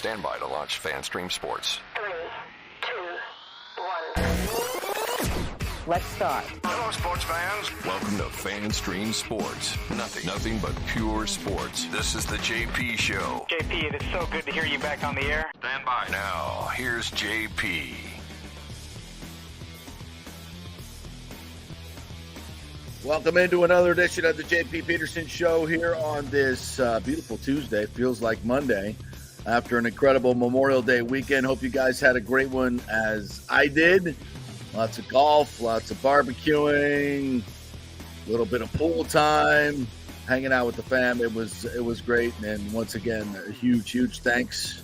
Stand by to launch FanStream Sports. 3, 2, 1. Let's start. Hello, sports fans. Welcome to FanStream Sports. Nothing but pure sports. This is the JP Show. JP, it is so good to hear you back on the air. Stand by. Now, here's JP. Welcome into another edition of the JP Peterson Show here on this beautiful Tuesday. Feels like Monday after an incredible Memorial Day weekend. Hope you guys had a great one as I did. Lots of golf, lots of barbecuing, a little bit of pool time, hanging out with the fam. It was great. And once again, a huge thanks,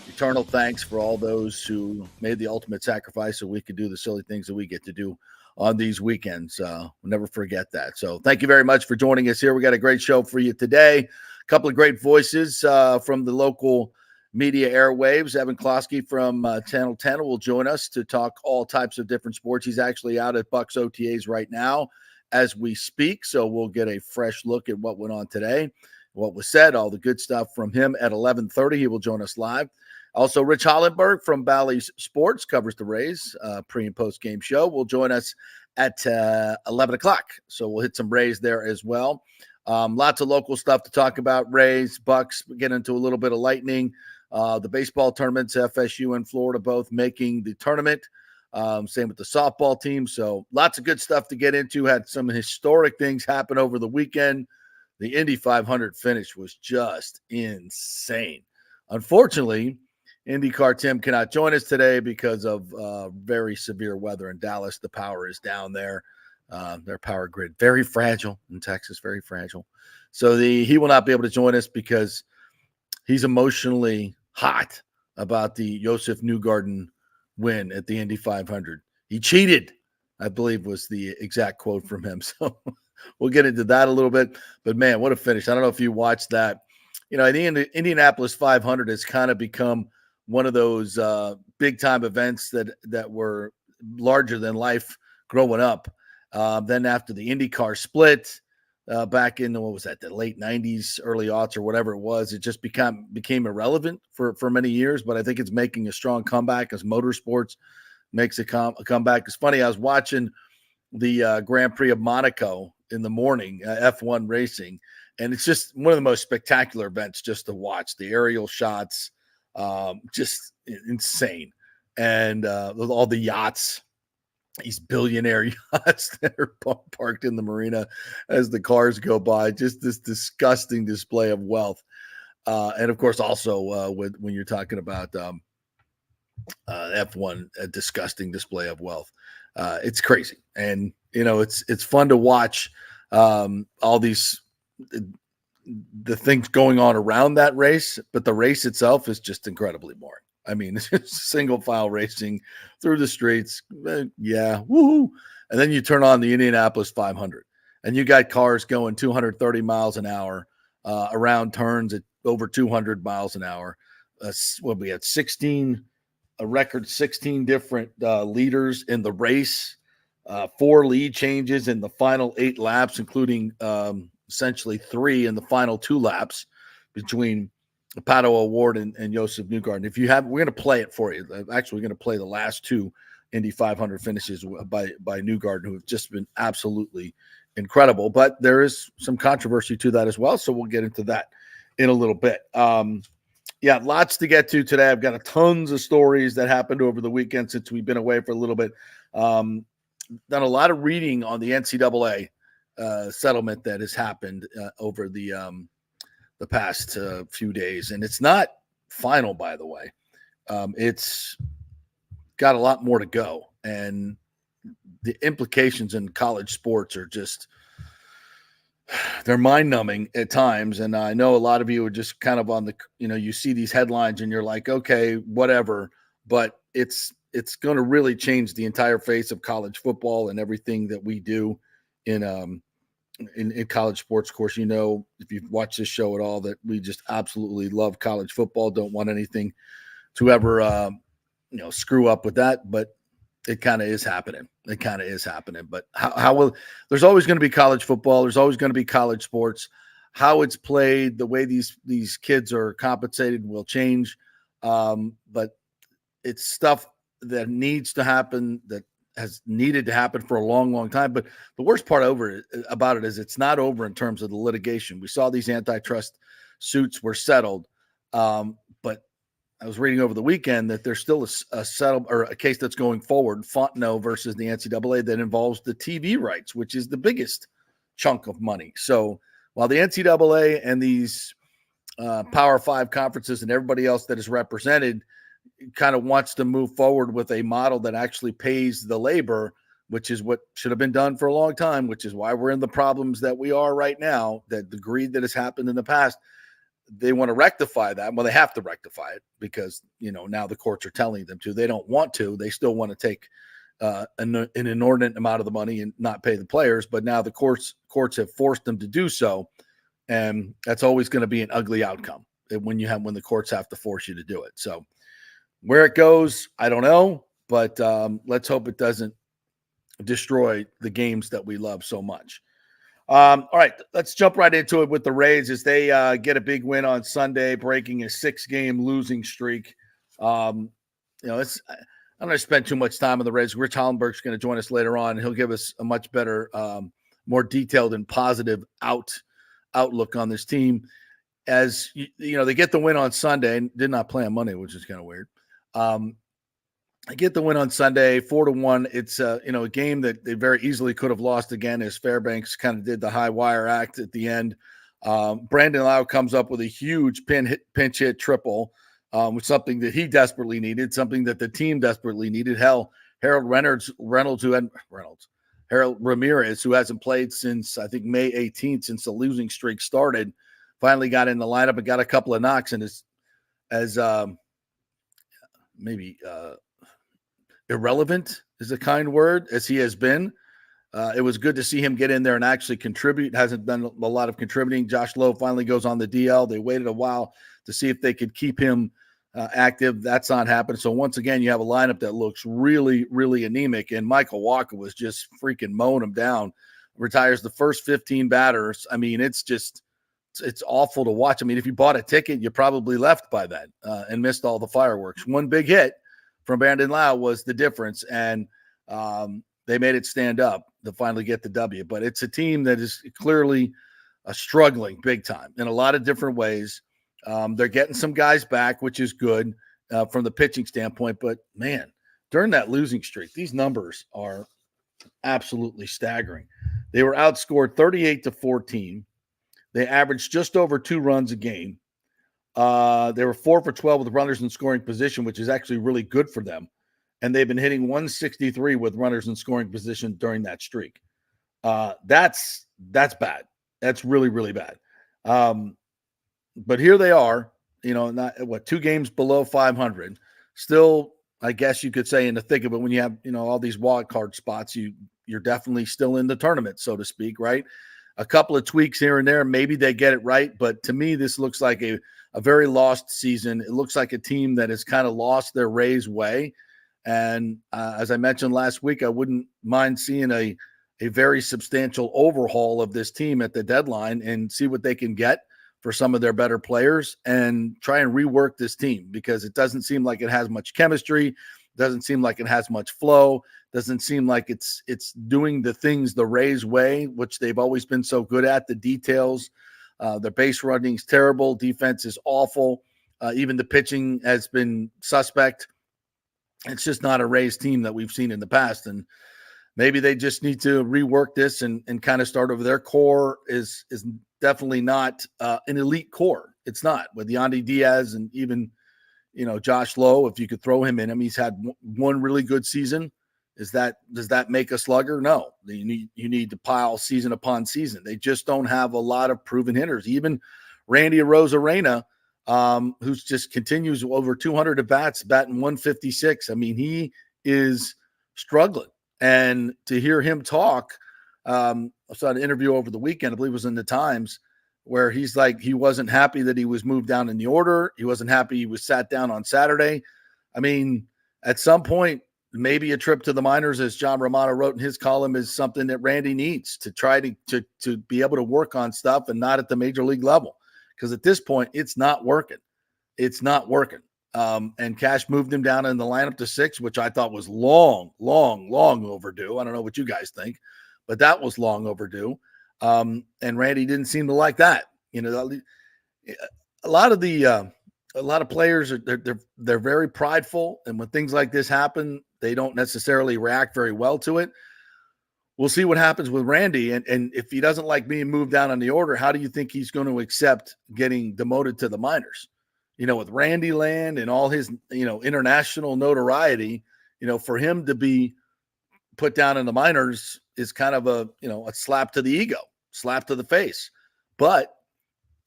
eternal thanks for all those who made the ultimate sacrifice so we could do the silly things that we get to do on these weekends. We'll never forget that. So thank you very much for joining us here. We got a great show for you today. A couple of great voices from the local media airwaves. Evan Closky from Channel 10 will join us to talk all types of different sports. He's actually out at Bucks OTAs right now as we speak. So we'll get a fresh look at what went on today, what was said, all the good stuff from him at 11:30. He will join us live. Also, Rich Hollenberg from Bally's Sports covers the Rays pre- and post-game show. Will join us at 11 o'clock. So we'll hit some Rays there as well. Lots of local stuff to talk about. Rays, Bucks, get into a little bit of lightning. The baseball tournaments, FSU and Florida both making the tournament. Same with the softball team. So lots of good stuff to get into. Had some historic things happen over the weekend. The Indy 500 finish was just insane. Unfortunately, IndyCar Tim cannot join us today because of very severe weather in Dallas. The power is down there. Their power grid, very fragile in Texas, very fragile. So he will not be able to join us because he's emotionally hot about the Josef Newgarden win at the Indy 500. He cheated, I believe was the exact quote from him. So we'll get into that a little bit. But, man, what a finish. I don't know if you watched that. You know, the Indianapolis 500 has kind of become one of those big-time events that were larger than life growing up. Then after the IndyCar split back in, what was that, the late 90s, early aughts or whatever it was, it just became irrelevant for many years. But I think it's making a strong comeback as motorsports makes a comeback. It's funny, I was watching the Grand Prix of Monaco in the morning, F1 racing, and it's just one of the most spectacular events just to watch. The aerial shots, just insane. And with all the yachts, these billionaire yachts that are parked in the marina as the cars go by, just this disgusting display of wealth. And of course, also when you're talking about F1, a disgusting display of wealth. It's crazy. And, you know, it's fun to watch all these the things going on around that race, but the race itself is just incredibly boring. I mean, it's just single file racing through the streets. Yeah. Woohoo. And then you turn on the Indianapolis 500 and you got cars going 230 miles an hour around turns at over 200 miles an hour. We had 16 different leaders in the race, 4 lead changes in the final 8 laps, including essentially 3 in the final 2 laps between Pato O'Ward and Josef Newgarden. If you have, we're going to play it for you. Actually, we're going to play the last 2 Indy 500 finishes by Newgarden, who have just been absolutely incredible. But there is some controversy to that as well, so we'll get into that in a little bit. Yeah, lots to get to today. I've got tons of stories that happened over the weekend since we've been away for a little bit. Done a lot of reading on the NCAA settlement that has happened over the past few days. And it's not final, by the way. It's got a lot more to go. And the implications in college sports are just, they're mind-numbing at times. And I know a lot of you are just kind of on the, you know, you see these headlines and you're like, okay, whatever. But it's going to really change the entire face of college football and everything that we do in college sports. Of course, you know, if you've watched this show at all, that we just absolutely love college football. Don't want anything to ever, screw up with that. But it kind of is happening. But how will, there's always going to be college football. There's always going to be college sports. How it's played, the way these kids are compensated will change. But it's stuff that needs to happen, that has needed to happen for a long, long time. But the worst part about it is it's not over in terms of the litigation. We saw these antitrust suits were settled, but I was reading over the weekend that there's still a settle or a case that's going forward, Fontenot versus the NCAA, that involves the TV rights, which is the biggest chunk of money. So while the NCAA and these Power Five conferences and everybody else that is represented kind of wants to move forward with a model that actually pays the labor, which is what should have been done for a long time, which is why we're in the problems that we are right now, that the greed that has happened in the past. They want to rectify that. Well, they have to rectify it because, now the courts are telling them to. They don't want to. They still want to take an inordinate amount of the money and not pay the players. But now the courts have forced them to do so. And that's always going to be an ugly outcome when the courts have to force you to do it. So where it goes, I don't know. But let's hope it doesn't destroy the games that we love so much. All right, let's jump right into it with the Rays as they get a big win on Sunday, breaking a 6-game losing streak. I'm going to spend too much time on the Rays. Rich Hollenberg's going to join us later on. He'll give us a much better, more detailed and positive outlook on this team. As they get the win on Sunday, did not play on Monday, which is kind of weird. I get the win on Sunday, 4-1. It's a game that they very easily could have lost again, as Fairbanks kind of did the high wire act at the end. Brandon Lau comes up with a huge pinch hit triple, with something that he desperately needed, something that the team desperately needed. Hell, Harold Ramirez, who hasn't played since I think May 18th, since the losing streak started, finally got in the lineup and got a couple of knocks, and as irrelevant is a kind word as he has been. It was good to see him get in there and actually contribute. Hasn't done a lot of contributing. Josh Lowe finally goes on the DL. They waited a while to see if they could keep him active. That's not happening. So once again, you have a lineup that looks really, really anemic. And Michael Walker was just freaking mowing him down. Retires the first 15 batters. I mean, it's awful to watch. I mean, if you bought a ticket, you probably left by then and missed all the fireworks. One big hit from Brandon Lau was the difference, and they made it stand up to finally get the W. But it's a team that is clearly struggling big time in a lot of different ways. They're getting some guys back, which is good from the pitching standpoint. But, man, during that losing streak, these numbers are absolutely staggering. They were outscored 38-14. They averaged just over 2 runs a game. They were 4 for 12 with runners in scoring position, which is actually really good for them. And they've been hitting 163 with runners in scoring position during that streak. That's bad. That's really, really bad. But here they are, 2 games below 500. Still, I guess you could say, in the thick of it, when you have, all these wild card spots, you're definitely still in the tournament, so to speak, right? A couple of tweaks here and there, maybe they get it right. But to me, this looks like a very lost season. It looks like a team that has kind of lost their Rays way. And as I mentioned last week, I wouldn't mind seeing a very substantial overhaul of this team at the deadline and see what they can get for some of their better players and try and rework this team, because it doesn't seem like it has much chemistry. Doesn't seem like it has much flow. Doesn't seem like it's doing the things the Rays way, which they've always been so good at, the details. Their base running is terrible. Defense is awful. Even the pitching has been suspect. It's just not a Rays team that we've seen in the past. And maybe they just need to rework this and kind of start over. Their core is definitely not an elite core. It's not, with Yandy Diaz and even, Josh Lowe. If you could throw him in him, he's had one really good season. Does that make a slugger? No. You need to pile season upon season. They just don't have a lot of proven hitters. Even Randy Arozarena, who's just continues over 200 at bats, batting 156. I mean, he is struggling. And to hear him talk, I saw an interview over the weekend, I believe it was in the Times, where he's like, he wasn't happy that he was moved down in the order. He wasn't happy he was sat down on Saturday. I mean, at some point, maybe a trip to the minors, as John Romano wrote in his column, is something that Randy needs to try to be able to work on stuff and not at the major league level. Because at this point, it's not working. It's not working. And Cash moved him down in the lineup to 6, which I thought was long overdue. I don't know what you guys think, but that was long overdue. And Randy didn't seem to like that. You know, a lot of players they're very prideful, and when things like this happen, they don't necessarily react very well to it. We'll see what happens with Randy, and if he doesn't like being moved down on the order, how do you think he's going to accept getting demoted to the minors? You know, with Randy Land and all his, international notoriety, for him to be put down in the minors is kind of a slap to the ego, slap to the face. But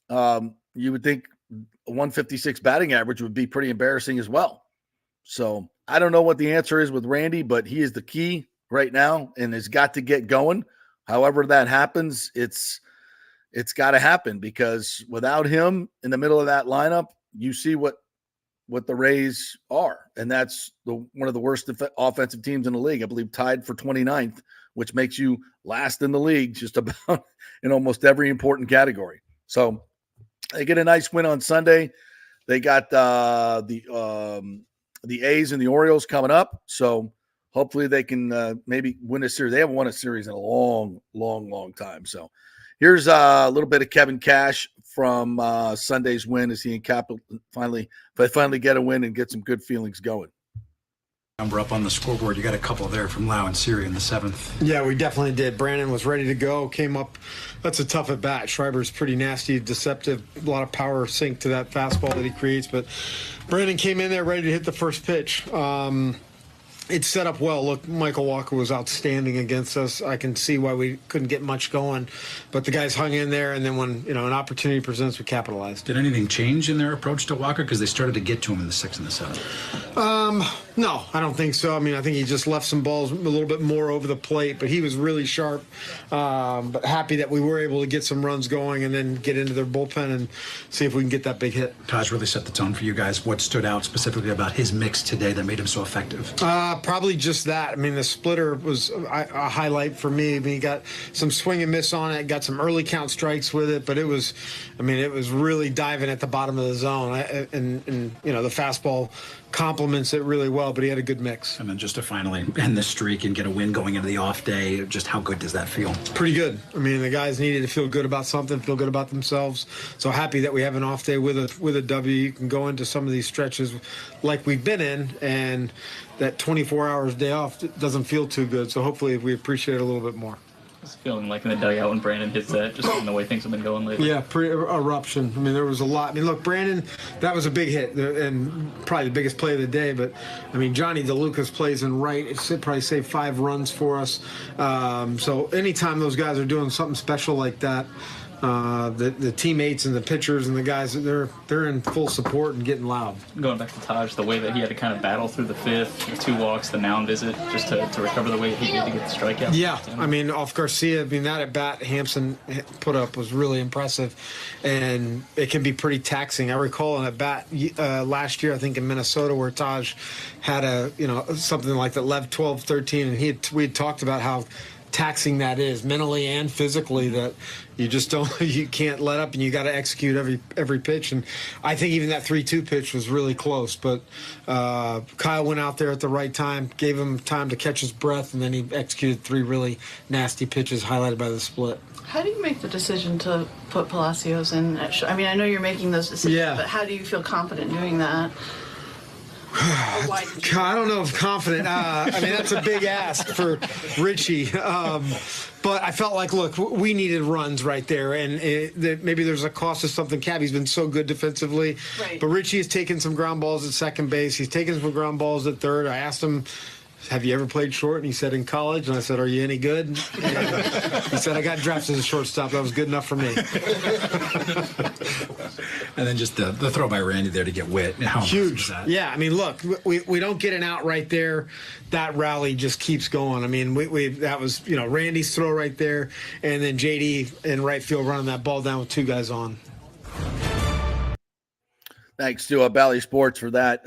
you would think a 156 batting average would be pretty embarrassing as well. So I don't know what the answer is with Randy, but he is the key right now and has got to get going. However that happens, it's got to happen, because without him in the middle of that lineup, you see what the Rays are, and that's one of the worst offensive teams in the league. I believe tied for 29th, which makes you last in the league just about in almost every important category. So they get a nice win on Sunday. They got the A's and the Orioles coming up, so hopefully they can maybe win a series. They haven't won a series in a long time. So here's a little bit of Kevin Cash from Sunday's win as he and Capital finally get a win and get some good feelings going. Number up on the scoreboard. You got a couple there from Lau and Siri in the 7th. Yeah, we definitely did. Brandon was ready to go, came up. That's a tough at bat. Schreiber's pretty nasty, deceptive, a lot of power sink to that fastball that he creates. But Brandon came in there ready to hit the first pitch. It's set up well. Look, Michael Walker was outstanding against us. I can see why we couldn't get much going, but the guys hung in there, and then when an opportunity presents, we capitalized. Did anything change in their approach to Walker, because they started to get to him in the 6th and the 7th? No, I don't think so. I mean, I think he just left some balls a little bit more over the plate, but he was really sharp. But happy that we were able to get some runs going and then get into their bullpen and see if we can get that big hit. Taj really set the tone for you guys. What stood out specifically about his mix today that made him so effective? Probably just that. I mean, the splitter was a highlight for me. I mean, he got some swing and miss on it, got some early count strikes with it, but it was really diving at the bottom of the zone. And the fastball complements it really well, but he had a good mix. And then just to finally end the streak and get a win going into the off day, just how good does that feel? Pretty good. I mean, the guys needed to feel good about something, feel good about themselves. So happy that we have an off day with a W. You can go into some of these stretches like we've been in, and that 24 hours day off doesn't feel too good. So hopefully we appreciate it a little bit more. It's feeling like in the dugout when Brandon hits that, just in the way things have been going lately. Yeah, eruption. I mean, there was a lot. I mean, look, Brandon, that was a big hit and probably the biggest play of the day. But, I mean, Johnny DeLucas plays in right. It should probably save 5 runs for us. So anytime those guys are doing something special like that, the teammates and the pitchers and the guys, they're in full support and getting loud. Going back to Taj, the way that he had to kind of battle through the 5th, the 2 walks, the mound visit, just to recover the way he did to get the strikeout. Yeah, I mean, off Garcia, I mean, that at bat Hampson put up was really impressive, and it can be pretty taxing. I recall an at bat last year, I think in Minnesota, where Taj had something like that, 11, 12, 13, and we had talked about how taxing that is mentally and physically, that you can't let up and you got to execute every pitch. And I think even that 3-2 pitch was really close, but Kyle went out there at the right time, gave him time to catch his breath, and then he executed 3 really nasty pitches highlighted by the split. How do you make the decision to put Palacios in? I mean, I know you're making those decisions, but how do you feel confident doing that? I don't know if confident. I mean, that's a big ask for Richie. But I felt like, look, we needed runs right there. And maybe there's a cost of something. Cabby's been so good defensively. Right. But Richie has taken some ground balls at second base. He's taken some ground balls at third. I asked him, have you ever played short? And he said, in college. And I said, are you any good? And he said, I got drafted as a shortstop. That was good enough for me. And then just the throw by Randy there to get Witt. How huge. That? Yeah, I mean, look, we don't get an out right there. That rally just keeps going. I mean, that was, Randy's throw right there, and then JD in right field running that ball down with 2 guys on. Thanks to Bally Sports for that.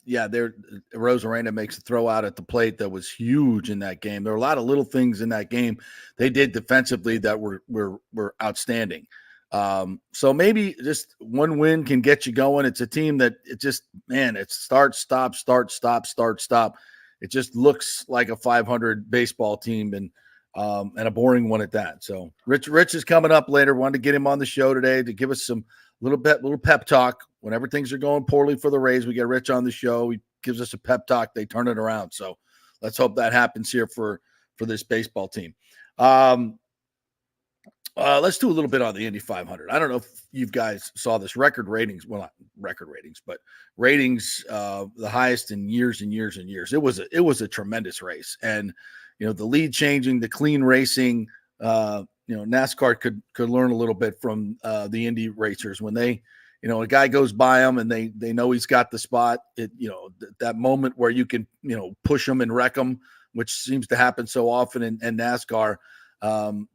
Rosarena makes a throw out at the plate that was huge in that game. There were a lot of little things in that game they did defensively that were outstanding. So maybe just one win can get you going. It's a team that it's start, stop, start, stop, start, stop. It just looks like a 500 baseball team and a boring one at that. So Rich is coming up later. Wanted to get him on the show today to give us some little pep talk. Whenever things are going poorly for the Rays, we get Rich on the show. He gives us a pep talk. They turn it around. So let's hope that happens here for this baseball team. Let's do a little bit on the Indy 500. I don't know if you guys saw this record ratings. Well, not record ratings, but ratings, the highest in years and years and years. It was a tremendous race. And, the lead changing, the clean racing, NASCAR could learn a little bit from the Indy racers when they, a guy goes by them and they know he's got the spot. That moment where you can, push them and wreck them, which seems to happen so often in NASCAR,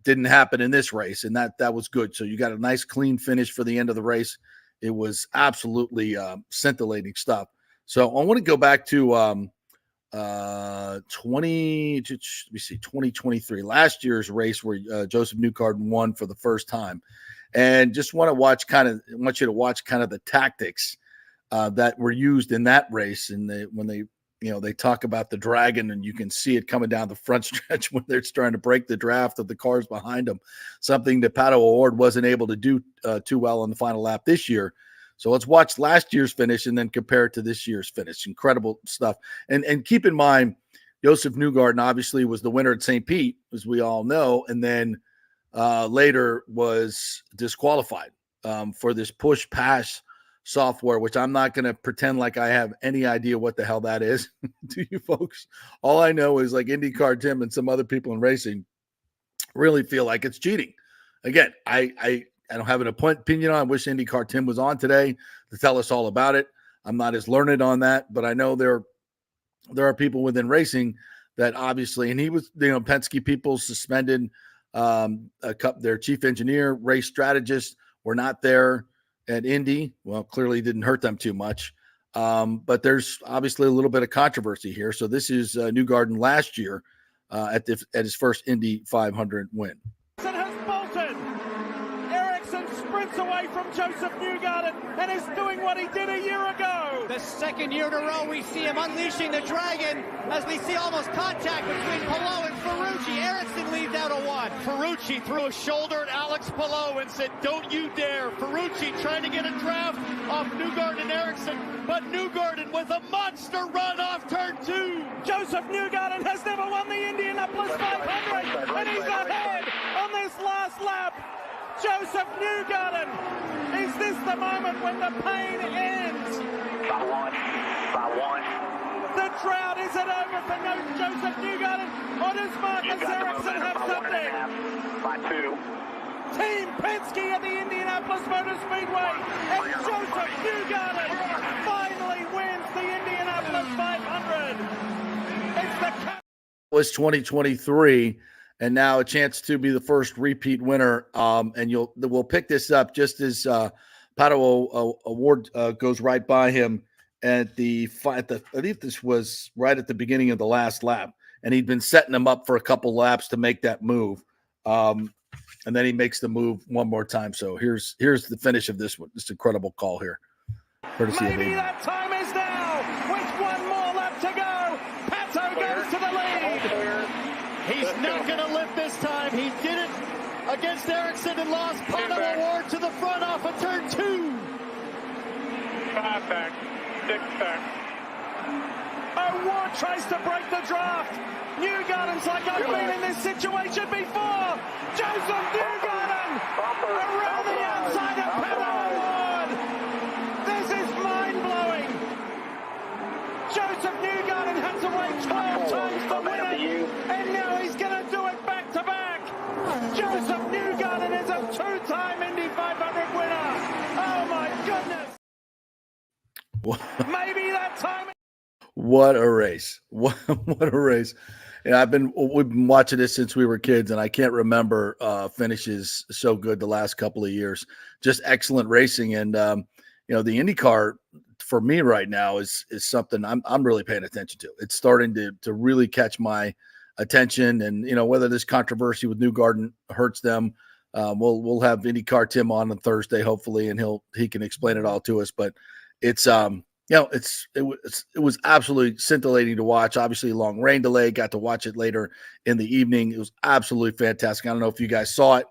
didn't happen in this race. And that was good. So you got a nice clean finish for the end of the race. It was absolutely scintillating stuff. So I want to go back to 2023, last year's race where Joseph Newgarden won for the first time, and just want you to watch kind of the tactics that were used in that race. And when they talk about the dragon, and you can see it coming down the front stretch when they're trying to break the draft of the cars behind them, something that Pato O'Ward wasn't able to do too well on the final lap this year. So let's watch last year's finish and then compare it to this year's finish. Incredible stuff. And keep in mind, Joseph Newgarden obviously was the winner at St. Pete, as we all know, and then later was disqualified for this push pass software, which I'm not going to pretend like I have any idea what the hell that is to you folks. All I know is like IndyCar Tim and some other people in racing really feel like it's cheating. Again, I don't have an opinion on. I wish IndyCar Tim was on today to tell us all about it. I'm not as learned on that, but I know there are people within racing that obviously, and he was, Penske people suspended their chief engineer, race strategist were not there at Indy. Well, clearly didn't hurt them too much. But there's obviously a little bit of controversy here. So this is Newgarden last year at his first Indy 500 win. Away from Joseph Newgarden and is doing what he did a year ago. The second year in a row we see him unleashing the dragon as we see almost contact between Palou and Ferrucci. Ericsson leaves out a one. Ferrucci threw a shoulder at Alex Palou and said, "Don't you dare." Ferrucci trying to get a draft off Newgarden and Ericsson, but Newgarden with a monster run off turn 2. Joseph Newgarden has never won the Indianapolis 500 and he's ahead on this last lap. Joseph Newgarden, is this the moment when the pain ends? By one. The drought isn't over for Joseph Newgarden, or does Marcus Ericsson have something? By 2. Team Penske at the Indianapolis Motor Speedway, and Joseph Newgarden finally wins the Indianapolis 500. It's the was 2023. And now a chance to be the first repeat winner. And we'll pick this up just as Pato O'Ward goes right by him I think this was right at the beginning of the last lap. And he'd been setting him up for a couple laps to make that move. And then he makes the move one more time. So here's the finish of this one. This incredible call here. Courtesy Maybe that time is now. With one more lap to go, Pato goes to the lead. He's not going to lift this time. He did it against Ericsson and lost Pato O'Ward to the front off of turn 2. 5 back, 6 back. O'Ward tries to break the draft. Newgarden's like, I've been in this situation before. Joseph Newgarden around the outside of Pato O'Ward. This is mind-blowing. Joseph Newgarden had to wait 12 times to win it, and now he's going to do it back-to-back. Joseph Newgarden is a 2-time Indy 500 winner. Oh, my goodness. Maybe that time. What a race. What a race. Yeah, we've been watching this since we were kids, and I can't remember finishes so good the last couple of years. Just excellent racing. And, the IndyCar for me right now is something I'm really paying attention to. It's starting to really catch my attention. And, whether this controversy with Newgarden hurts them, We'll have IndyCar Tim on Thursday, hopefully, and he can explain it all to us. But it's it was absolutely scintillating to watch. Obviously, a long rain delay. Got to watch it later in the evening. It was absolutely fantastic. I don't know if you guys saw it.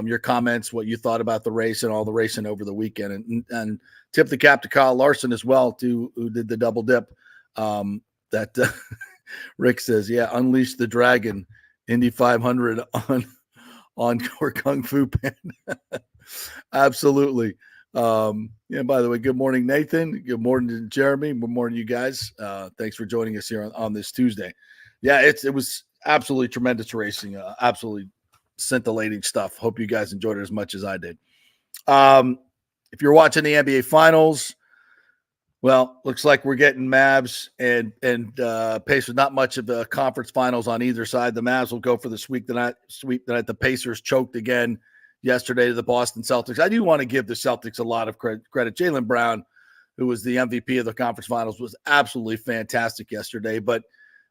Your comments, what you thought about the race and all the racing over the weekend, and tip the cap to Kyle Larson as well, who did the double dip. Rick says, yeah, unleash the dragon, Indy 500 on Kung Fu Panda. Absolutely. By the way, good morning, Nathan. Good morning, Jeremy. Good morning, you guys. Thanks for joining us here on this Tuesday. Yeah, it was absolutely tremendous racing. Absolutely scintillating stuff. Hope you guys enjoyed it as much as I did. If you're watching the NBA Finals, well, looks like we're getting Mavs and Pacers. Not much of the conference finals on either side. The Mavs will go for the sweep tonight. The Pacers choked again yesterday to the Boston Celtics. I do want to give the Celtics a lot of credit. Jaylen Brown, who was the MVP of the conference finals, was absolutely fantastic yesterday. But,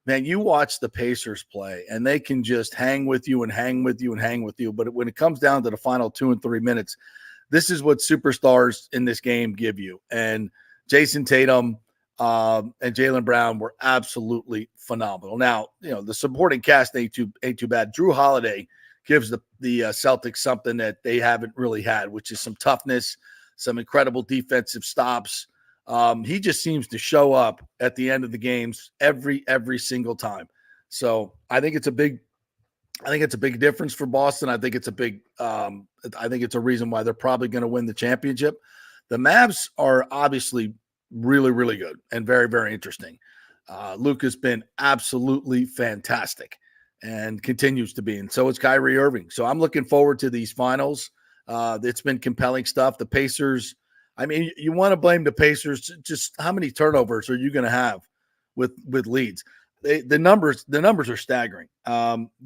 man, you watch the Pacers play, and they can just hang with you and hang with you and hang with you. But when it comes down to the final 2 and 3 minutes, this is what superstars in this game give you. And Jason Tatum and Jaylen Brown were absolutely phenomenal. Now, the supporting cast ain't too bad. Drew Holiday gives the Celtics something that they haven't really had, which is some toughness, some incredible defensive stops. He just seems to show up at the end of the games every single time. So I think it's a big difference for Boston. I think it's a reason why they're probably going to win the championship. The Mavs are obviously really, really good and very, very interesting. Luka's been absolutely fantastic and continues to be, and so is Kyrie Irving. So I'm looking forward to these finals. It's been compelling stuff. The Pacers, I mean, you want to blame the Pacers. Just how many turnovers are you going to have with leads? The numbers are staggering.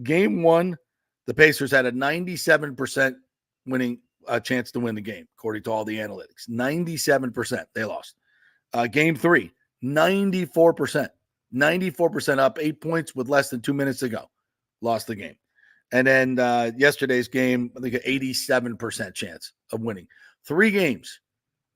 Game 1, the Pacers had a 97% winning chance to win the game, according to all the analytics. 97%. They lost. Game 3, 94%. 94% up, 8 points with less than 2 minutes to go. Lost the game. And then yesterday's game, I think an 87% chance of winning. 3 games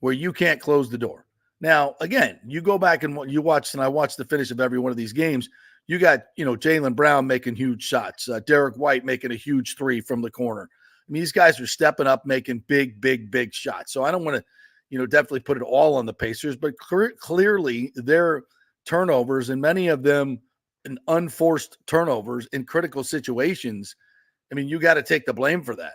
where you can't close the door. Now, again, you go back and you watch, and I watched the finish of every one of these games. You got, Jaylen Brown making huge shots. Derek White making a huge 3 from the corner. I mean, these guys are stepping up, making big shots. So I don't want to, definitely put it all on the Pacers, but clearly their turnovers, and many of them in unforced turnovers in critical situations, I mean, you got to take the blame for that.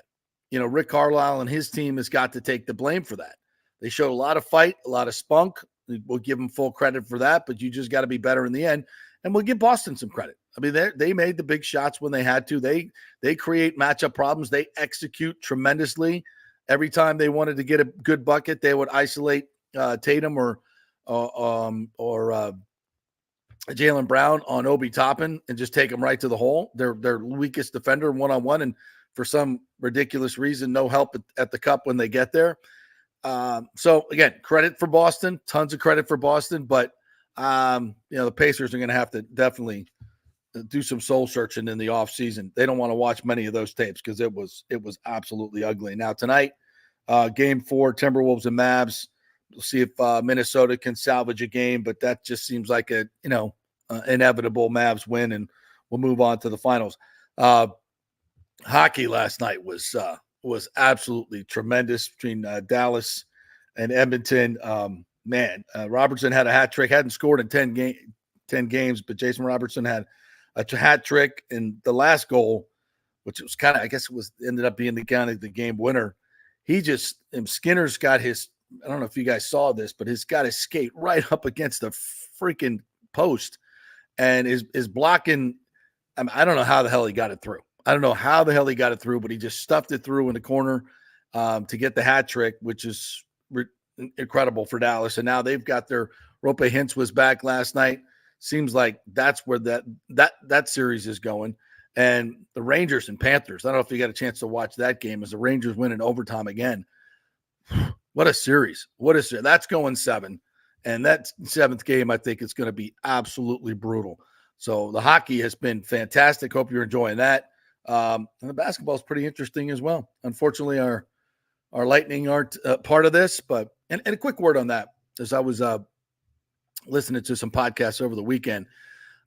Rick Carlisle and his team has got to take the blame for that. They showed a lot of fight, a lot of spunk. We'll give them full credit for that, but you just got to be better in the end. And we'll give Boston some credit. I mean, they made the big shots when they had to. They create matchup problems. They execute tremendously. Every time they wanted to get a good bucket, they would isolate Tatum or Jaylen Brown on Obi Toppin and just take them right to the hole. Their weakest defender one-on-one, and for some ridiculous reason, no help at the cup when they get there. So again, credit for Boston, tons of credit for Boston, but the Pacers are going to have to definitely do some soul searching in the offseason. They don't want to watch many of those tapes because it was absolutely ugly. Now tonight, game 4, Timberwolves and Mavs. We'll see if Minnesota can salvage a game, but that just seems like a inevitable Mavs win, and we'll move on to the finals. Hockey last night was absolutely tremendous between Dallas and Edmonton. Robertson had a hat trick, hadn't scored in 10 games, but Jason Robertson had a hat trick in the last goal, which was kind of, ended up being the game winner. Skinner's got his, I don't know if you guys saw this, but he's got his skate right up against the freaking post and is blocking. I don't know how the hell he got it through. But he just stuffed it through in the corner to get the hat trick, which is incredible for Dallas. And now they've got their Rope Hintz was back last night. Seems like that's where that series is going. And the Rangers and Panthers, I don't know if you got a chance to watch that game as the Rangers win in overtime again. What a series. That's going 7. And that 7th game, I think it's going to be absolutely brutal. So the hockey has been fantastic. Hope you're enjoying that. And the basketball is pretty interesting as well. Unfortunately, our Lightning aren't part of this, but and a quick word on that, as I was listening to some podcasts over the weekend.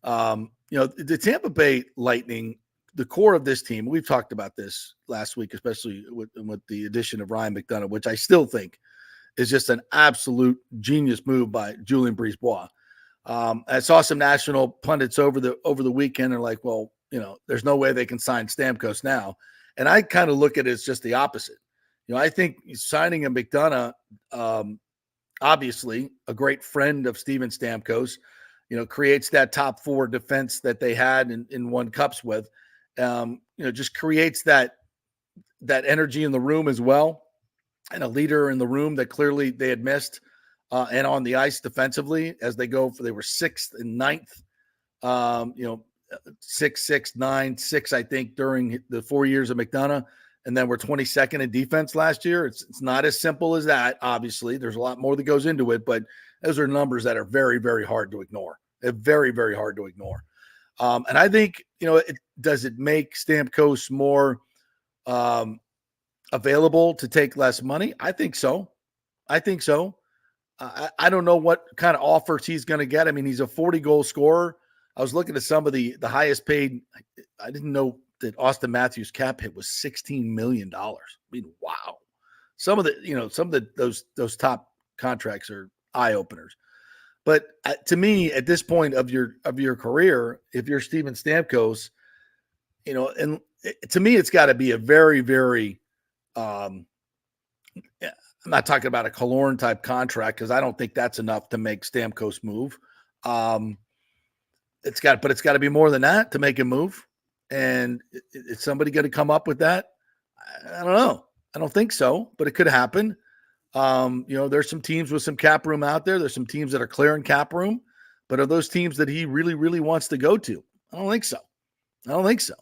The Tampa Bay Lightning, the core of this team, we've talked about this last week, especially with the addition of Ryan McDonough, which I still think is just an absolute genius move by Julien Brisebois. I saw some national pundits over the weekend are like, well, there's no way they can sign Stamkos now. And I kind of look at it as just the opposite. I think signing a McDonough, obviously a great friend of Steven Stamkos, creates that top four defense that they had and won cups with, just creates that energy in the room as well. And a leader in the room that clearly they had missed, and on the ice defensively as they were 6th and 9th, 6, 6, 9, 6, I think, during the 4 years of McDonough. And then we're 22nd in defense last year. It's not as simple as that. Obviously, there's a lot more that goes into it, but those are numbers that are very, very hard to ignore. They're very, very hard to ignore. And I think, does it make Stamkos more available to take less money? I think so. I don't know what kind of offers he's going to get. I mean, he's a 40-goal scorer. I was looking at some of the highest paid. I didn't know that Austin Matthews' cap hit was $16 million. I mean, wow. Some of those top contracts are eye openers. But to me, at this point of your career, if you're Steven Stamkos, and to me, it's got to be a very, very I'm not talking about a Killorn type contract because I don't think that's enough to make Stamkos move. It's got to be more than that to make him move. And is somebody going to come up with that? I don't know. I don't think so, but it could happen. There's some teams with some cap room out there. There's some teams that are clearing cap room, but are those teams that he really, really wants to go to? I don't think so.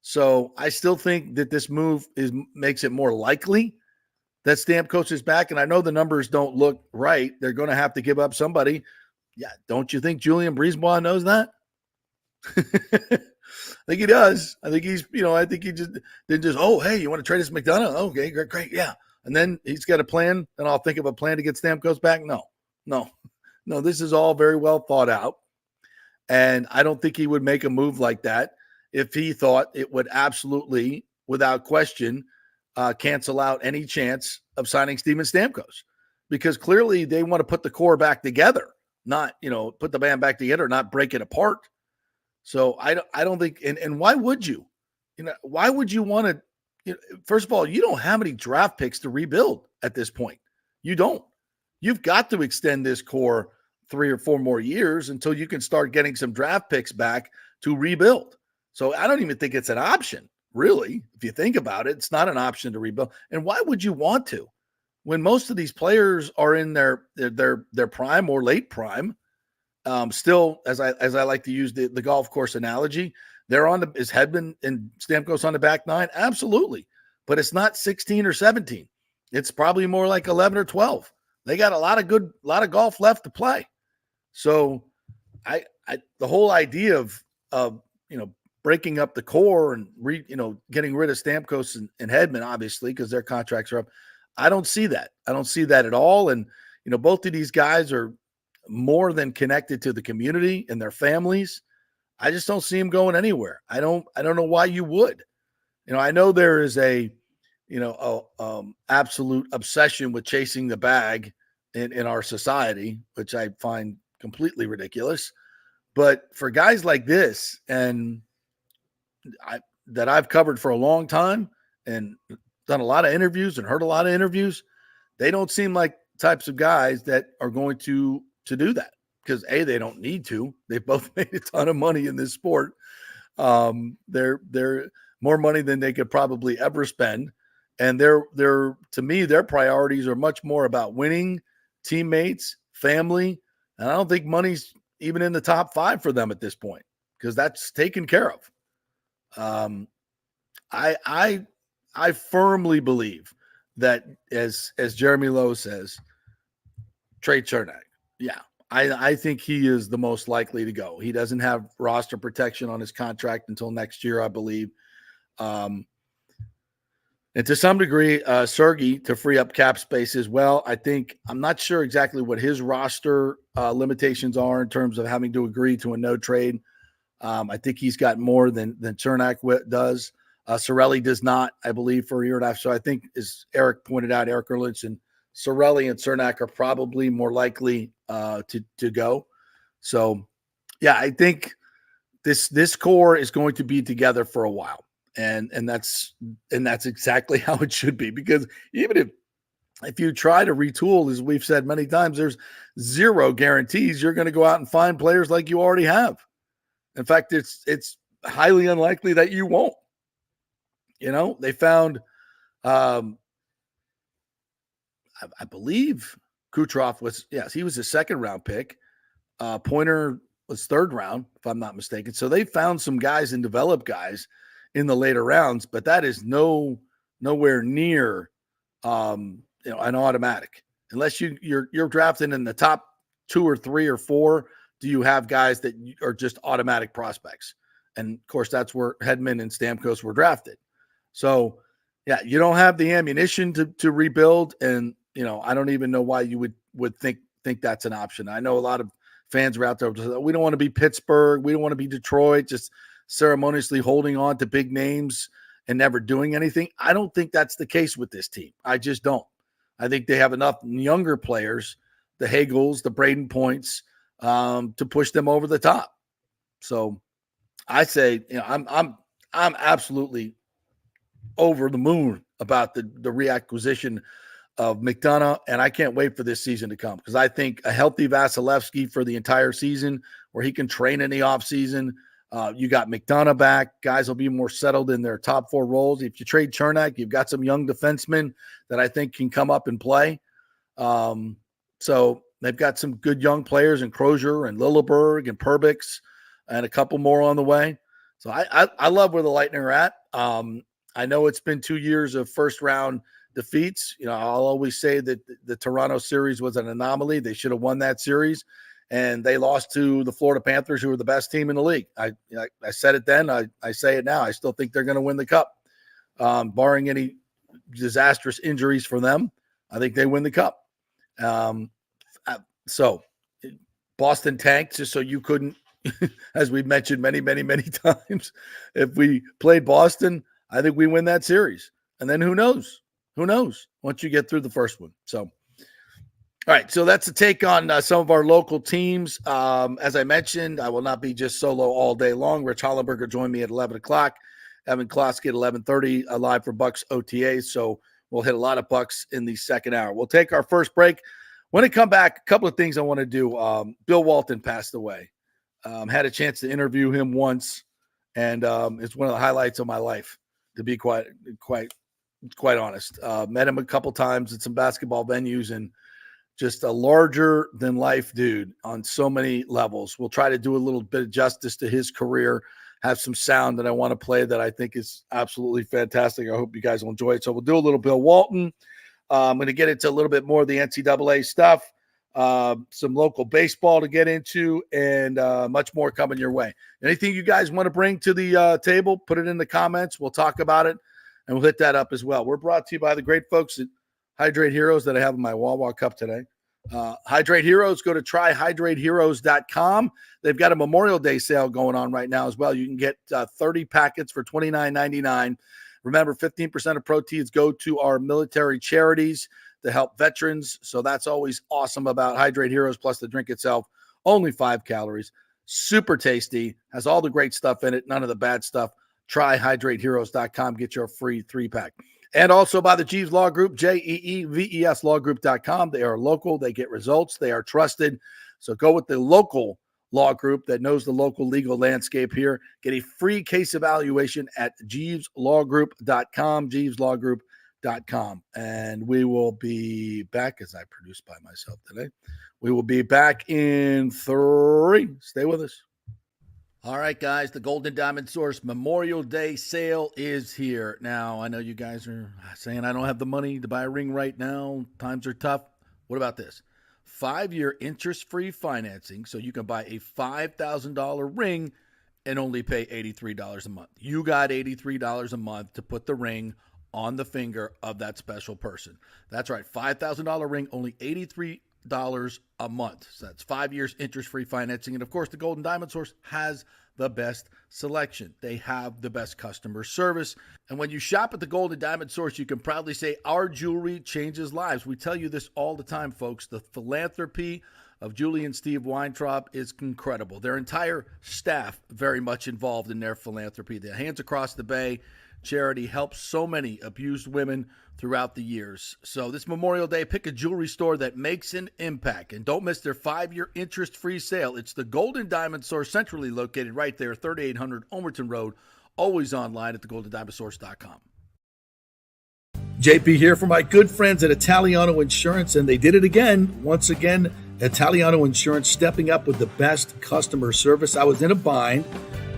So I still think that this move makes it more likely that Stamkos is back. And I know the numbers don't look right. They're going to have to give up somebody. Yeah. Don't you think Julien Brisebois knows that? I think he does. I think he just didn't just, oh, hey, you want to trade us McDonough? Okay, great. Yeah. And then he's got a plan, and I'll think of a plan to get Stamkos back. No. This is all very well thought out. And I don't think he would make a move like that if he thought it would absolutely, without question, cancel out any chance of signing Steven Stamkos. Because clearly they want to put the core back together, not, put the band back together, not break it apart. So I don't think, and why would you? Why would you want to? First of all, you don't have any draft picks to rebuild at this point. You don't. You've got to extend this core 3 or 4 more years until you can start getting some draft picks back to rebuild. So I don't even think it's an option, really. If you think about it, it's not an option to rebuild. And why would you want to? When most of these players are in their prime or late prime, still, as I like to use the golf course analogy, they're is Hedman and Stamkos on the back 9? Absolutely. But it's not 16 or 17. It's probably more like 11 or 12. They got a lot of golf left to play. So the whole idea of breaking up the core and getting rid of Stamkos and Hedman, obviously, because their contracts are up. I don't see that. I don't see that at all. And, both of these guys are more than connected to the community and their families. I just don't see them going anywhere. I don't know why you would. I know there is a absolute obsession with chasing the bag in our society, which I find completely ridiculous. But for guys like this, and that I've covered for a long time and done a lot of interviews and heard a lot of interviews, they don't seem like types of guys that are going to do that, because they don't need to. They've both made a ton of money in this sport. They're more money than they could probably ever spend. And they're to me, their priorities are much more about winning, teammates, family. And I don't think money's even in the top 5 for them at this point, because that's taken care of. I firmly believe that, as Jeremy Lowe says, trade Chernak. Yeah, I think he is the most likely to go. He doesn't have roster protection on his contract until next year, I believe. And to some degree, Sergei to free up cap space as well. I'm not sure exactly what his roster limitations are in terms of having to agree to a no trade. I think he's got more than Cernak does. Sorelli does not, I believe, for a year and a half. So I think, as Eric pointed out, Eric Erlich and Sorelli and Cernak are probably more likely to go. So, yeah, I think this core is going to be together for a while. And that's exactly how it should be, because even if you try to retool, as we've said many times, there's zero guarantees you're going to go out and find players like you already have. In fact, it's highly unlikely that you won't. They found, I believe Kucherov he was a second round pick. Pointer was third round, if I'm not mistaken. So they found some guys and developed guys in the later rounds, but that is nowhere near an automatic. Unless you're drafting in the top 2 or 3 or 4, do you have guys that are just automatic prospects? And of course, that's where Hedman and Stamkos were drafted. So yeah, you don't have the ammunition to rebuild, and I don't even know why you would think that's an option. I know a lot of fans are out there. We don't want to be Pittsburgh. We don't want to be Detroit, just ceremoniously holding on to big names and never doing anything. I don't think that's the case with this team. I just don't. I think they have enough younger players, the Hagels, the Braden Points, to push them over the top. So I say, I'm absolutely over the moon about the reacquisition of McDonough, and I can't wait for this season to come, because I think a healthy Vasilevsky for the entire season, where he can train in the offseason. You got McDonough back. Guys will be more settled in their top 4 roles. If you trade Cernak, you've got some young defensemen that I think can come up and play. So they've got some good young players in Crozier and Lilleberg and Perbix, and a couple more on the way. So I love where the Lightning are at. I know it's been 2 years of first-round defeats. I'll always say that the Toronto series was an anomaly. They should have won that series, and they lost to the Florida Panthers, who were the best team in the league. I said it then. I say it now. I still think they're going to win the Cup, barring any disastrous injuries for them. I think they win the Cup. So Boston tanked just so you couldn't, as we've mentioned many, many, many times. If we played Boston, I think we win that series. And then who knows? Who knows once you get through the first one? So, all right. So that's a take on some of our local teams. As I mentioned, I will not be just solo all day long. Rich Hollenberger joined me at 11 o'clock. Evan Closky at 11:30 live for Bucks OTA. So we'll hit a lot of Bucks in the second hour. We'll take our first break. When I come back, a couple of things I want to do. Bill Walton passed away. Had a chance to interview him once, and it's one of the highlights of my life, to be quite honest. Met him a couple times at some basketball venues, and just a larger than life dude on so many levels. We'll try to do a little bit of justice to his career, have some sound that I want to play that I think is absolutely fantastic. I hope you guys will enjoy it. So we'll do a little Bill Walton. I'm going to get into a little bit more of the NCAA stuff, some local baseball to get into, and much more coming your way. Anything you guys want to bring to the table, put it in the comments. We'll talk about it, and we'll hit that up as well. We're brought to you by the great folks at Hydrate Heroes that I have in my Wawa cup today. Hydrate Heroes, go to tryhydrateheroes.com. They've got a Memorial Day sale going on right now as well. You can get 30 packets for $29.99. Remember, 15% of proceeds go to our military charities to help veterans. So that's always awesome about Hydrate Heroes, plus the drink itself. Only 5 calories. Super tasty. Has all the great stuff in it. None of the bad stuff. Tryhydrateheroes.com. Get your free 3-pack. And also by the Jeeves Law Group, JEEVES lawgroup.com. They are local. They get results. They are trusted. So go with the local law group that knows the local legal landscape here. Get a free case evaluation at jeeveslawgroup.com, jeeveslawgroup.com. And we will be back, as I produce by myself today. We will be back in 3. Stay with us. All right, guys, the Golden Diamond Source Memorial Day sale is here. Now, I know you guys are saying I don't have the money to buy a ring right now. Times are tough. What about this? 5-year interest-free financing, so you can buy a $5,000 ring and only pay $83 a month. You got $83 a month to put the ring on the finger of that special person. That's right, $5,000 ring, only $83 a month. So that's 5 years interest-free financing. And of course, the Golden Diamond Source has the best selection. They have the best customer service. And when you shop at the Golden Diamond Source, you can proudly say our jewelry changes lives. We tell you this all the time, folks. The philanthropy of Julie and Steve Weintraub is incredible. Their entire staff very much involved in their philanthropy. The Hands Across the Bay charity helps so many abused women throughout the years. So this Memorial Day, pick a jewelry store that makes an impact. And don't miss their 5-year interest-free sale. It's the Golden Diamond Source, centrally located right there, 3800 Omerton Road, always online at thegoldendiamondsource.com. JP here for my good friends at Italiano Insurance, and they did it again. Once again, Italiano Insurance stepping up with the best customer service. I was in a bind.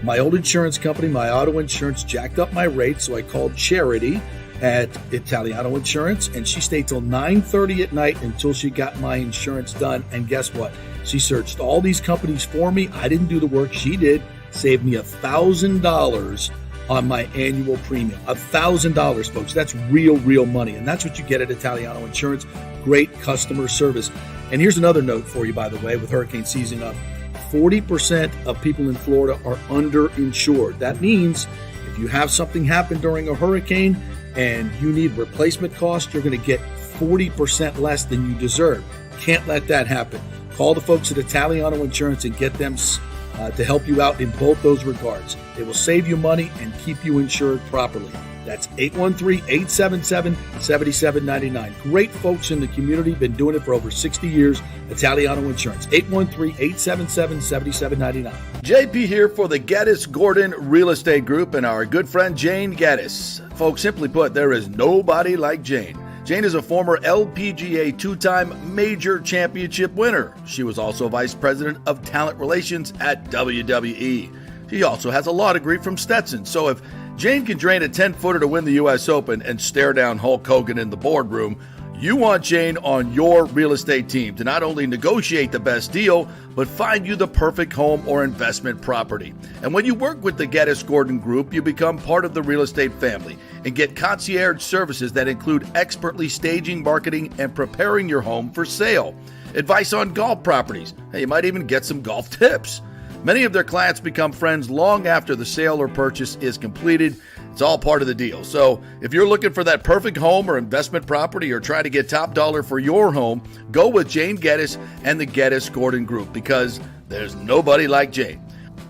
My old insurance company, my auto insurance, jacked up my rates, so I called Charity at Italiano Insurance, and she stayed till 9:30 at night until she got my insurance done. And guess what? She searched all these companies for me. I didn't do the work. She did. Saved me $1,000 on my annual premium. $1,000, folks. That's real money. And that's what you get at Italiano Insurance. Great customer service. And here's another note for you, by the way, with hurricane season up. 40% of people in Florida are underinsured. That means if you have something happen during a hurricane and you need replacement costs, you're going to get 40% less than you deserve. Can't let that happen. Call the folks at Italiano Insurance and get them to help you out in both those regards. It will save you money and keep you insured properly. That's 813-877-7799. Great folks in the community, been doing it for over 60 years. Italiano Insurance, 813-877-7799. JP here for the Geddes Gordon Real Estate Group and our good friend Jane Geddes. Folks, simply put, there is nobody like Jane. Jane is a former LPGA two-time major championship winner. She was also vice president of talent relations at WWE. She also has a law degree from Stetson. So if Jane can drain a 10-footer to win the U.S. Open and stare down Hulk Hogan in the boardroom, you want Jane on your real estate team to not only negotiate the best deal, but find you the perfect home or investment property. And when you work with the Geddes Gordon Group, you become part of the real estate family and get concierge services that include expertly staging, marketing, and preparing your home for sale. Advice on golf properties. Hey, you might even get some golf tips. Many of their clients become friends long after the sale or purchase is completed. It's all part of the deal. So if you're looking for that perfect home or investment property or trying to get top dollar for your home, go with Jane Geddes and the Geddes Gordon Group because there's nobody like Jane.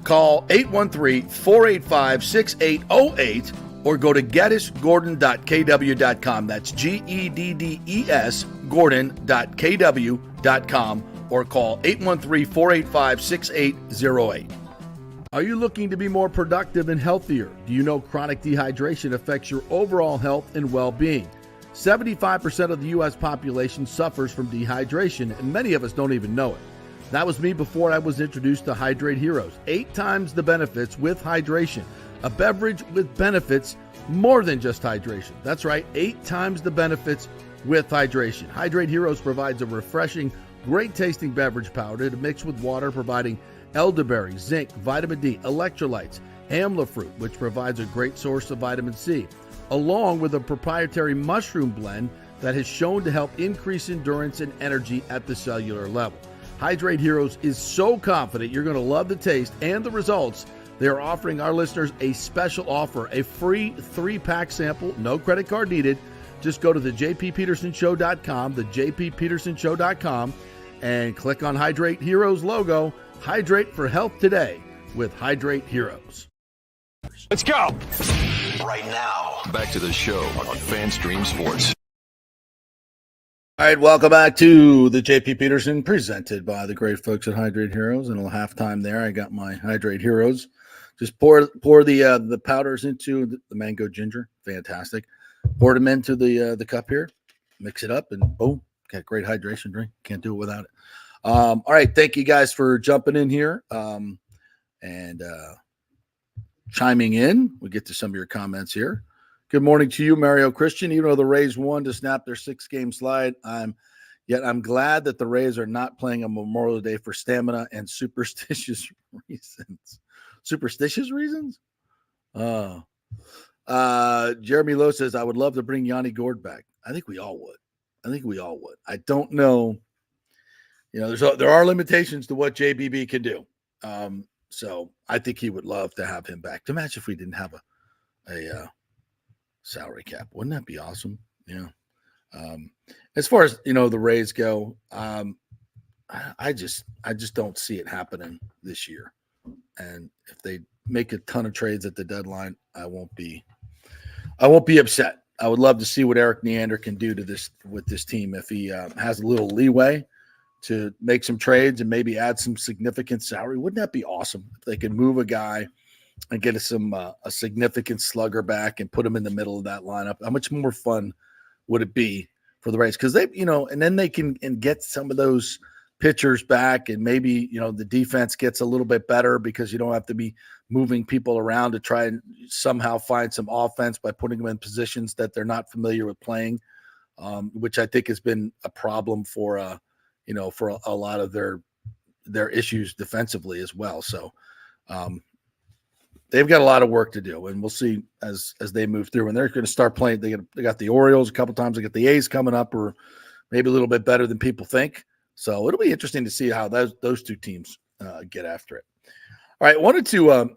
Call 813-485-6808 or go to geddesgordon.kw.com. That's GEDDES Gordon.kw.com. or call 813-485-6808. Are you looking to be more productive and healthier? Do you know chronic dehydration affects your overall health and well-being? 75% of the U.S. population suffers from dehydration, and many of us don't even know it. That was me before I was introduced to Hydrate Heroes. 8 times the benefits with hydration. A beverage with benefits more than just hydration. That's right, 8 times the benefits with hydration. Hydrate Heroes provides a refreshing, great-tasting beverage powder to mix with water, providing elderberry, zinc, vitamin D, electrolytes, amla fruit, which provides a great source of vitamin C, along with a proprietary mushroom blend that has shown to help increase endurance and energy at the cellular level. Hydrate Heroes is so confident you're going to love the taste and the results. They are offering our listeners a special offer, a free 3-pack sample, no credit card needed. Just go to the jppetersonshow.com, the jppetersonshow.com, and click on Hydrate Heroes logo. Hydrate for health today with Hydrate Heroes. Let's go. Right now, back to the show on FanStream Sports. All right, welcome back to the JP Peterson, presented by the great folks at Hydrate Heroes. And a little halftime there, I got my Hydrate Heroes. Just pour the powders into the mango ginger. Fantastic. Pour them into the cup here. Mix it up, and boom, got great hydration drink. Can't do it without it. All right, thank you guys for jumping in here and chiming in. We'll get to some of your comments here. Good morning to you, Mario Christian. Even though the Rays won to snap their 6-game slide, I'm glad that the Rays are not playing on Memorial Day for stamina and superstitious reasons. superstitious reasons. Jeremy Lowe says, I would love to bring Yanni Gord back. I think we all would. I don't know. There are limitations to what JBB can do. So I think he would love to have him back. To match if we didn't have a salary cap. Wouldn't that be awesome? Yeah. As far as, the Rays go, I just don't see it happening this year. And if they make a ton of trades at the deadline, I won't be upset. I would love to see what Eric Neander can do with this team if he has a little leeway to make some trades and maybe add some significant salary. Wouldn't that be awesome if they could move a guy and get a significant slugger back and put him in the middle of that lineup? How much more fun would it be for the Rays? Because they, and then they can get some of those pitchers back, and maybe the defense gets a little bit better because you don't have to be moving people around to try and somehow find some offense by putting them in positions that they're not familiar with playing, which I think has been a problem for a lot of their issues defensively as well. So they've got a lot of work to do, and we'll see as they move through. And they're going to start playing. They got the Orioles a couple times. They got the A's coming up, or maybe a little bit better than people think. So it'll be interesting to see how those two teams get after it. All right, I wanted to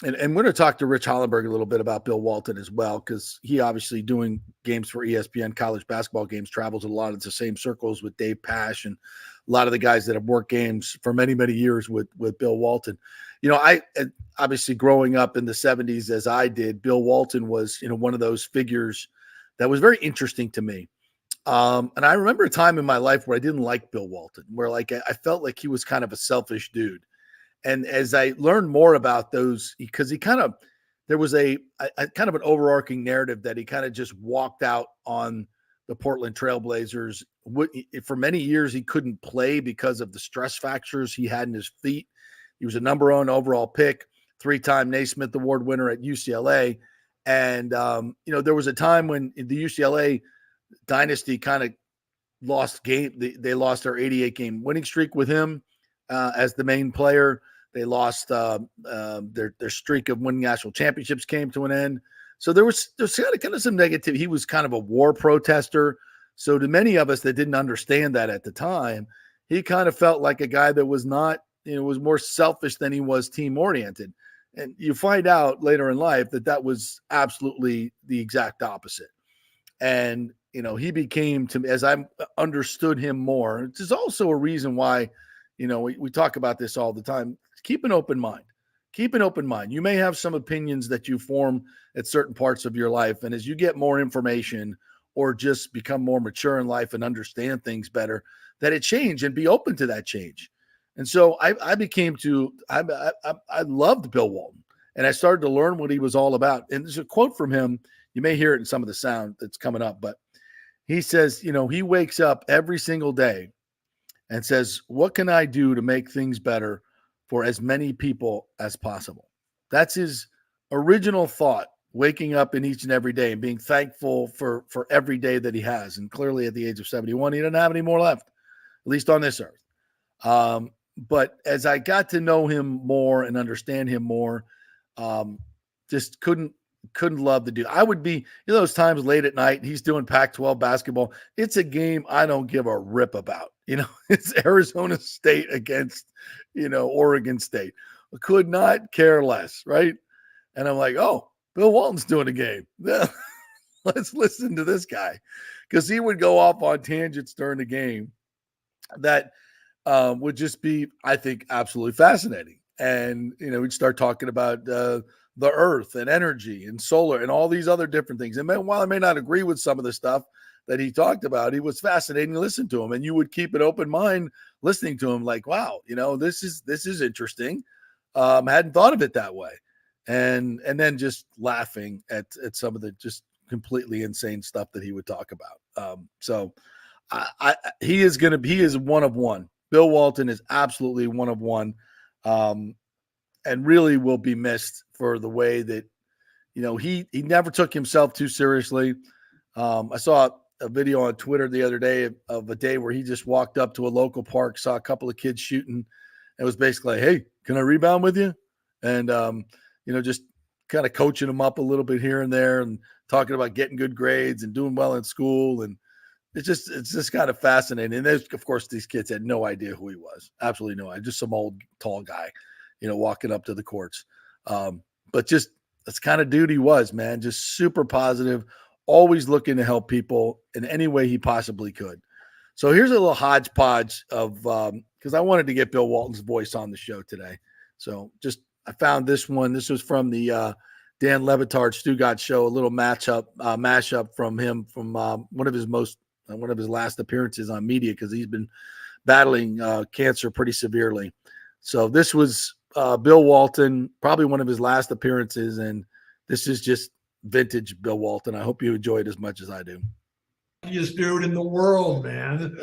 and we're going to talk to Rich Hollenberg a little bit about Bill Walton as well, because he obviously doing games for ESPN, college basketball games, travels a lot of the same circles with Dave Pasch and a lot of the guys that have worked games for many, many years with Bill Walton. I obviously growing up in the 70s as I did, Bill Walton was, one of those figures that was very interesting to me. And I remember a time in my life where I didn't like Bill Walton, where I felt like he was kind of a selfish dude. And as I learned more about those, because there was a kind of an overarching narrative that he kind of just walked out on the Portland Trailblazers. For many years, he couldn't play because of the stress fractures he had in his feet. He was a number 1 overall pick, 3-time Naismith Award winner at UCLA. And, there was a time when the UCLA dynasty kind of lost game. They lost their 88-game winning streak with him as the main player. They lost their streak of winning national championships came to an end. So there's kind of some negative. He was kind of a war protester. So to many of us that didn't understand that at the time, he kind of felt like a guy that was not, was more selfish than he was team oriented. And you find out later in life that was absolutely the exact opposite. And, he became, to me, as I understood him more, it's also a reason why, we talk about this all the time. Keep an open mind. Keep an open mind. You may have some opinions that you form at certain parts of your life. And as you get more information or just become more mature in life and understand things better, that it change and be open to that change. And so I loved Bill Walton, and I started to learn what he was all about. And there's a quote from him. You may hear it in some of the sound that's coming up, but he says, he wakes up every single day and says, what can I do to make things better for as many people as possible? That's his original thought, waking up in each and every day and being thankful for every day that he has. And clearly at the age of 71, he doesn't have any more left, at least on this earth. But as I got to know him more and understand him more, just couldn't love the dude. I would be, those times late at night, he's doing Pac-12 basketball. It's a game I don't give a rip about. It's Arizona State against, Oregon State. I could not care less, right? And I'm like, oh, Bill Walton's doing a game. Let's listen to this guy, because he would go off on tangents during the game that would just be, I think, absolutely fascinating. And, we'd start talking about the earth and energy and solar and all these other different things. And while I may not agree with some of the stuff that he talked about, it was fascinating to listen to him. And you would keep an open mind listening to him, like, wow, this is interesting. Hadn't thought of it that way. And then just laughing at some of the just completely insane stuff that he would talk about. So he is one of one. Bill Walton is absolutely one of one. And really will be missed for the way that, he never took himself too seriously. I saw a video on Twitter the other day of a day where he just walked up to a local park, saw a couple of kids shooting, and was basically like, hey, can I rebound with you? and just kind of coaching him up a little bit here and there, and talking about getting good grades and doing well in school. And it's just kind of fascinating. And there's, of course, these kids had no idea who he was. Absolutely no idea. Just some old tall guy, walking up to the courts. But just that's kind of dude he was, man. Just super positive, always looking to help people in any way he possibly could. So here's a little hodgepodge of because I wanted to get Bill Walton's voice on the show today. So I found this one. This was from the Dan Le Batard Stugotz show, a little mashup from him from one of his last appearances on media, because he's been battling cancer pretty severely. So this was Bill Walton, probably one of his last appearances, and this is just vintage Bill Walton. I hope you enjoy it as much as I do. Luckiest dude in the world, man.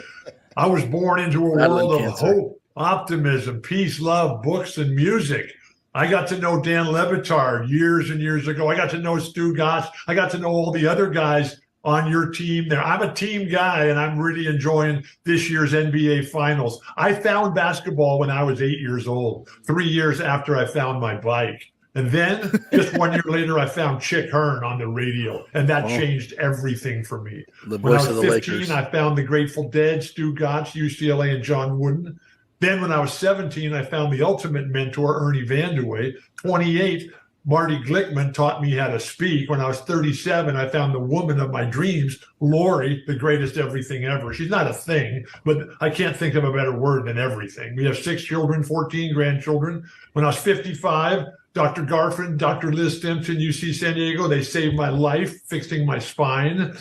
I was born into a world of hope, optimism, peace, love, books, and music. I got to know Dan Le Batard years and years ago. I got to know Stugotz. I got to know all the other guys on your team there. I'm a team guy, and I'm really enjoying this year's NBA Finals. I found basketball when I was 8 years old, 3 years after I found my bike. And then just 1 year later, I found Chick Hearn on the radio, and that changed everything for me. When I was 15, I found the Grateful Dead, Stugotz, UCLA, and John Wooden. Then when I was 17, I found the ultimate mentor, Ernie Vanderway. 28, Marty Glickman taught me how to speak. When I was 37, I found the woman of my dreams, Lori, the greatest everything ever. She's not a thing, but I can't think of a better word than everything. We have 6 children, 14 grandchildren. When I was 55, Dr. Garfin, Dr. Liz Stimson, UC San Diego, they saved my life, fixing my spine.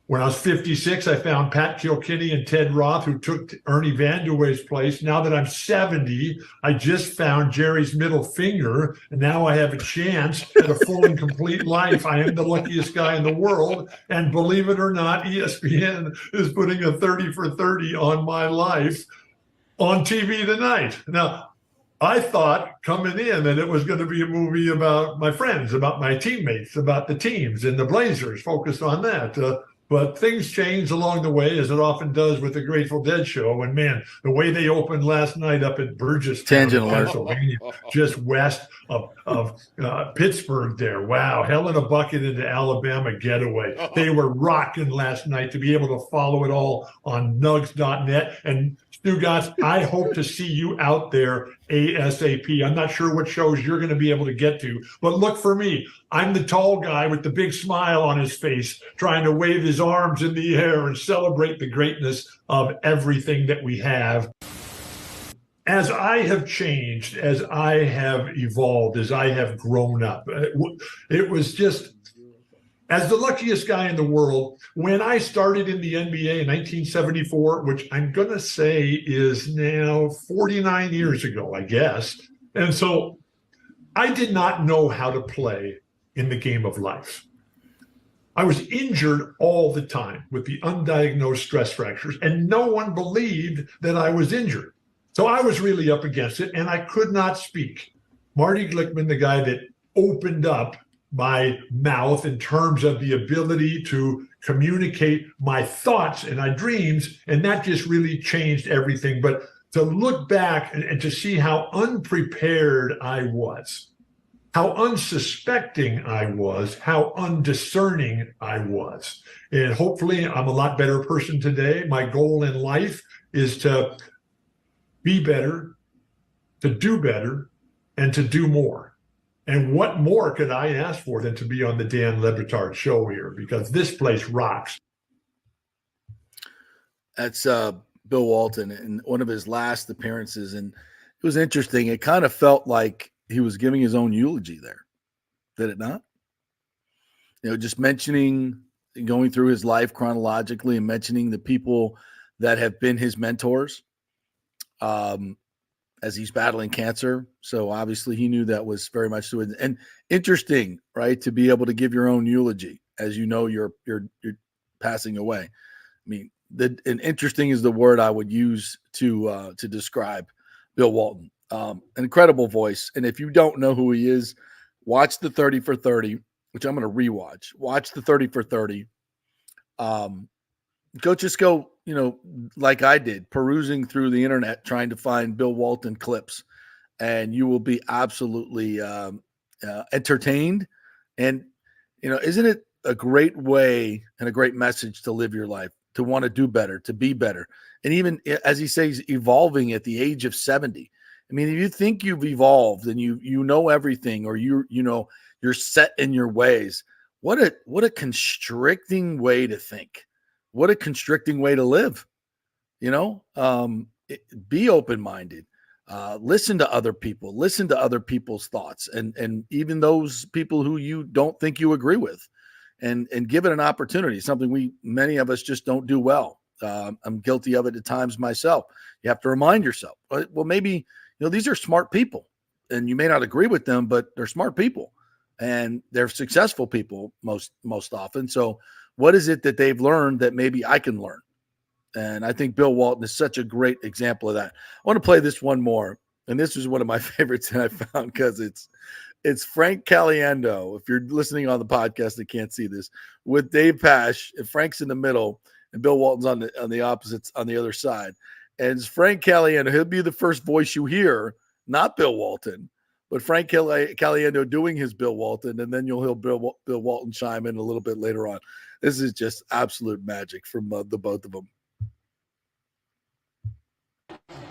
When I was 56, I found Pat Kilkenny and Ted Roth, who took Ernie Vanderway's place. Now that I'm 70, I just found Jerry's middle finger, and now I have a chance at a full and complete life. I am the luckiest guy in the world, and believe it or not, ESPN is putting a 30 for 30 on my life on TV tonight. Now, I thought coming in that it was going to be a movie about my friends, about my teammates, about the teams and the Blazers, focused on that. But things changed along the way, as it often does with the Grateful Dead show. And man, the way they opened last night up at Burgestown, Pennsylvania, just west of Pittsburgh there. Wow, hell in a bucket into Alabama getaway. They were rocking last night. To be able to follow it all on nugs.net. And Stugotz, I hope to see you out there ASAP. I'm not sure what shows you're going to be able to get to, but look for me. I'm the tall guy with the big smile on his face, trying to wave his arms in the air and celebrate the greatness of everything that we have. As I have changed, as I have evolved, as I have grown up, it was just, as the luckiest guy in the world, when I started in the NBA in 1974, which I'm going to say is now 49 years ago, I guess. And so I did not know how to play in the game of life. I was injured all the time with the undiagnosed stress fractures, and no one believed that I was injured. So I was really up against it, and I could not speak. Marty Glickman, the guy that opened up my mouth in terms of the ability to communicate my thoughts and my dreams, and that just really changed everything. But to look back and to see how unprepared I was, how unsuspecting I was, how undiscerning I was. And hopefully I'm a lot better person today. My goal in life is to be better, to do better, and to do more. And what more could I ask for than to be on the Dan Le Batard show here? Because this place rocks. That's Bill Walton in one of his last appearances. And it was interesting. It kind of felt like he was giving his own eulogy there. Did it not? Just mentioning, going through his life chronologically and mentioning the people that have been his mentors as he's battling cancer. So obviously he knew that was very much to it. And interesting, right, to be able to give your own eulogy as you know you're passing away. I mean, and interesting is the word I would use to describe Bill Walton. An incredible voice. And if you don't know who he is, watch the 30 for 30, which I'm going to rewatch. Watch the 30 for 30. Go, like I did, perusing through the internet, trying to find Bill Walton clips. and you will be absolutely entertained. And, isn't it a great way and a great message to live your life, to want to do better, to be better? And even as he says, evolving at the age of 70. I mean, if you think you've evolved and you know everything, or you're set in your ways, what a constricting way to think. What a constricting way to live. Be open-minded. Listen to other people. Listen to other people's thoughts, and even those people who you don't think you agree with, and give it an opportunity. Something many of us just don't do well. I'm guilty of it at times myself. You have to remind yourself, well, maybe these are smart people, and you may not agree with them, but they're smart people, and they're successful people most often. So, what is it that they've learned that maybe I can learn? And I think Bill Walton is such a great example of that. I want to play this one more. And this is one of my favorites that I found, because it's Frank Caliendo. If you're listening on the podcast and can't see this, with Dave Pasch, and Frank's in the middle and Bill Walton's on the opposites, on the other side. And it's Frank Caliendo. He'll be the first voice you hear, not Bill Walton, but Frank Caliendo doing his Bill Walton. And then you'll hear Bill Walton chime in a little bit later on. This is just absolute magic from the both of them.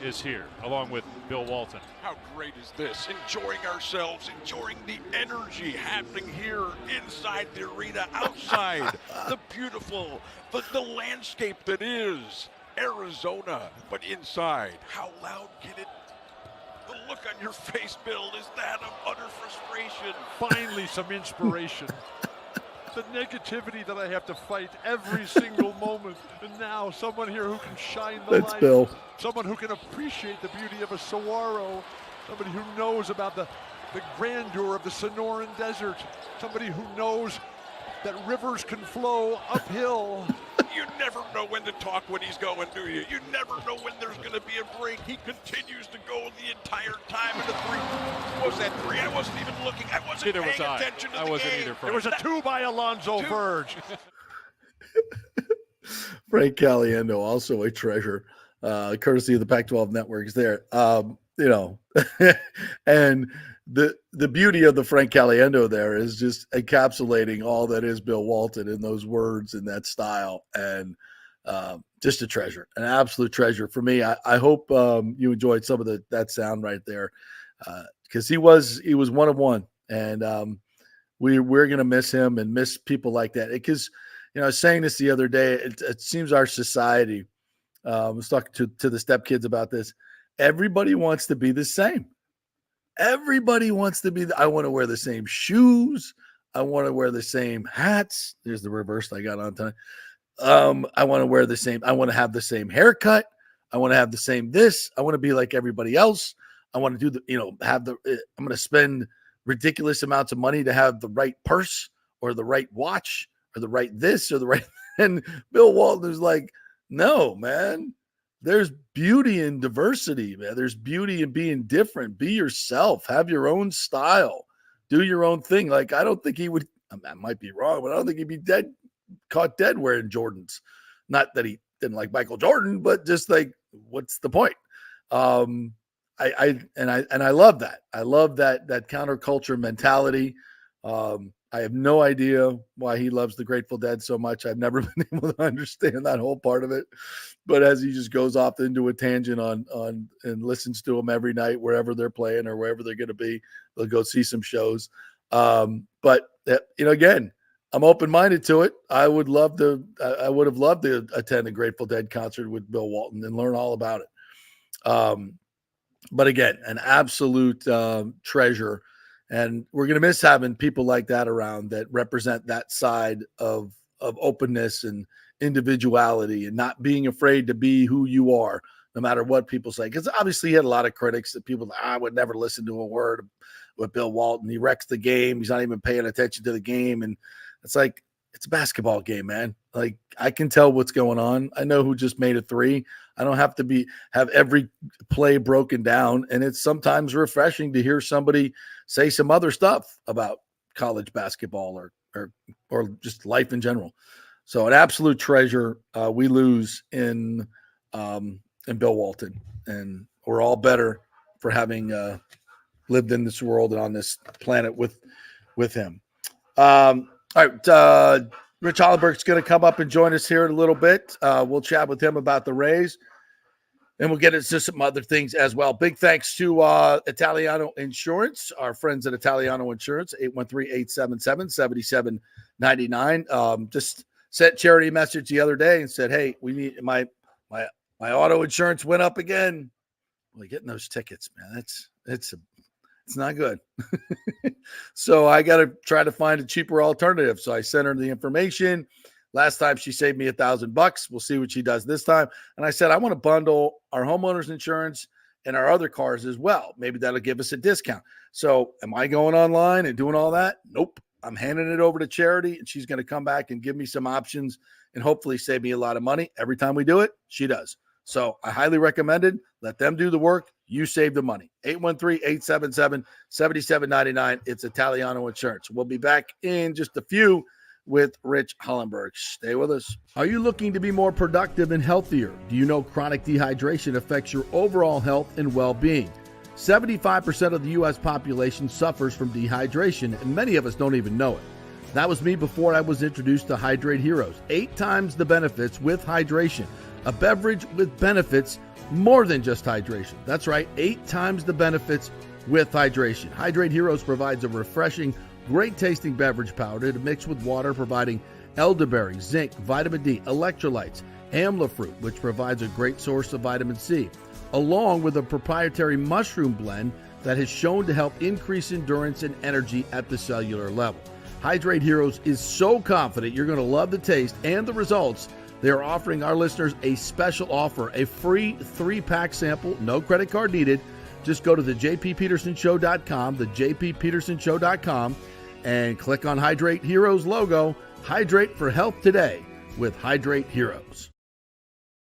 Is here along with Bill Walton. How great is this? Enjoying ourselves, enjoying the energy happening here inside the arena, outside the beautiful, the landscape that is Arizona, but inside, how loud can it? The look on your face, Bill, is that of utter frustration. Finally, some inspiration. The negativity that I have to fight every single moment. And now someone here who can shine the light. Bill. Someone who can appreciate the beauty of a saguaro. Somebody who knows about the grandeur of the Sonoran Desert. Somebody who knows that rivers can flow uphill. You never know when to talk when he's going, do you? You never know when there's going to be a break. He continues to go the entire time in the three. What was that three? I wasn't even looking. I wasn't paying attention to the game. I wasn't either. It was a two by Alonzo Verge. Frank Caliendo, also a treasure, courtesy of the Pac-12 networks there. And the beauty of the Frank Caliendo there is just encapsulating all that is Bill Walton in those words and that style, and just a treasure, an absolute treasure for me. I hope you enjoyed some of that sound right there, because he was one of one, and we're going to miss him and miss people like that. Because I was saying this the other day, it seems our society, I was talking to the stepkids about this. Everybody wants to be the same. Everybody wants to be. I want to wear the same shoes. I want to wear the same hats. There's the reverse I got on tonight. I want to wear the same. I want to have the same haircut. I want to have the same this. I want to be like everybody else. I want to do I'm going to spend ridiculous amounts of money to have the right purse or the right watch or the right this or the right. And Bill Walton is like, no, man. There's beauty in diversity, man. There's beauty in being different. Be yourself. Have your own style. Do your own thing. Like, I don't think he would, I might be wrong, but I don't think he'd be caught dead wearing Jordans. Not that he didn't like Michael Jordan, but just like, what's the point? I love that. I love that counterculture mentality. I have no idea why he loves the Grateful Dead so much. I've never been able to understand that whole part of it. But as he just goes off into a tangent on and listens to them every night, wherever they're playing or wherever they're going to be, they'll go see some shows. But again, I'm open-minded to it. I would have loved to attend a Grateful Dead concert with Bill Walton and learn all about it. But again, an absolute treasure. And we're going to miss having people like that around that represent that side of openness and individuality and not being afraid to be who you are, no matter what people say. Because obviously he had a lot of critics that people, I would never listen to a word with Bill Walton. He wrecks the game. He's not even paying attention to the game. And it's like, it's a basketball game, man. Like, I can tell what's going on. I know who just made a three. I don't have to have every play broken down. And it's sometimes refreshing to hear somebody say some other stuff about college basketball or just life in general. So an absolute treasure we lose in Bill Walton, and we're all better for having lived in this world and on this planet with him. All right, Rich Hollenberg's going to come up and join us here in a little bit. We'll chat with him about the Rays, and we'll get into some other things as well. Big thanks to Italiano Insurance, our friends at Italiano Insurance, 813-877-7799. Just sent Charity a message the other day and said, hey, we need my auto insurance went up again. Well, getting those tickets, man, it's not good. So I got to try to find a cheaper alternative. So I sent her the information. Last time she saved me $1,000. We'll see what she does this time. And I said, I want to bundle our homeowners insurance and our other cars as well. Maybe that'll give us a discount. So am I going online and doing all that? Nope. I'm handing it over to Charity, and she's going to come back and give me some options and hopefully save me a lot of money. Every time we do it, she does. So I highly recommend it. Let them do the work. You save the money. 813-877-7799. It's Italiano Insurance. We'll be back in just a few with Rich Hollenberg. Stay with us. Are you looking to be more productive and healthier? Do you know chronic dehydration affects your overall health and well-being? 75% of the U.S. population suffers from dehydration, and many of us don't even know it. That was me before I was introduced to Hydrate Heroes. 8 times the benefits with hydration. A beverage with benefits more than just hydration. That's right, 8 times the benefits with hydration. Hydrate Heroes provides a refreshing, great-tasting beverage powder to mix with water, providing elderberry, zinc, vitamin D, electrolytes, amla fruit, which provides a great source of vitamin C, along with a proprietary mushroom blend that has shown to help increase endurance and energy at the cellular level. Hydrate Heroes is so confident you're going to love the taste and the results. They are offering our listeners a special offer, a free 3-pack sample, no credit card needed. Just go to the jppetersonshow.com, the jppetersonshow.com, and click on Hydrate Heroes logo. Hydrate for health today with Hydrate Heroes.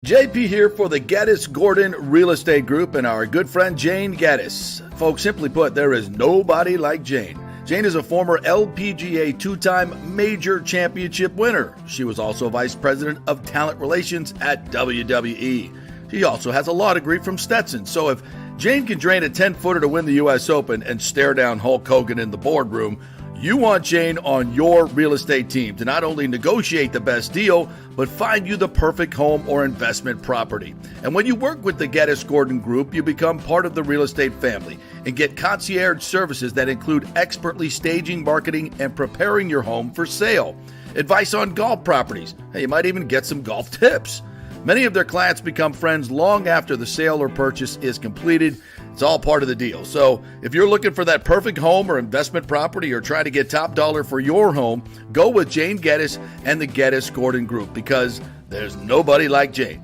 JP here for the Geddes Gordon Real Estate Group and our good friend Jane Geddes. Folks, simply put, there is nobody like Jane. Jane is a former LPGA 2-time major championship winner. She was also vice president of talent relations at WWE. She also has a law degree from Stetson. So if Jane can drain a 10-footer to win the U.S. Open and stare down Hulk Hogan in the boardroom, you want Jane on your real estate team to not only negotiate the best deal, but find you the perfect home or investment property. And when you work with the Geddes Gordon Group, you become part of the real estate family and get concierge services that include expertly staging, marketing, and preparing your home for sale. Advice on golf properties. Hey, you might even get some golf tips. Many of their clients become friends long after the sale or purchase is completed. It's all part of the deal. So if you're looking for that perfect home or investment property or trying to get top dollar for your home, go with Jane Geddes and the Geddes Gordon Group, because there's nobody like Jane.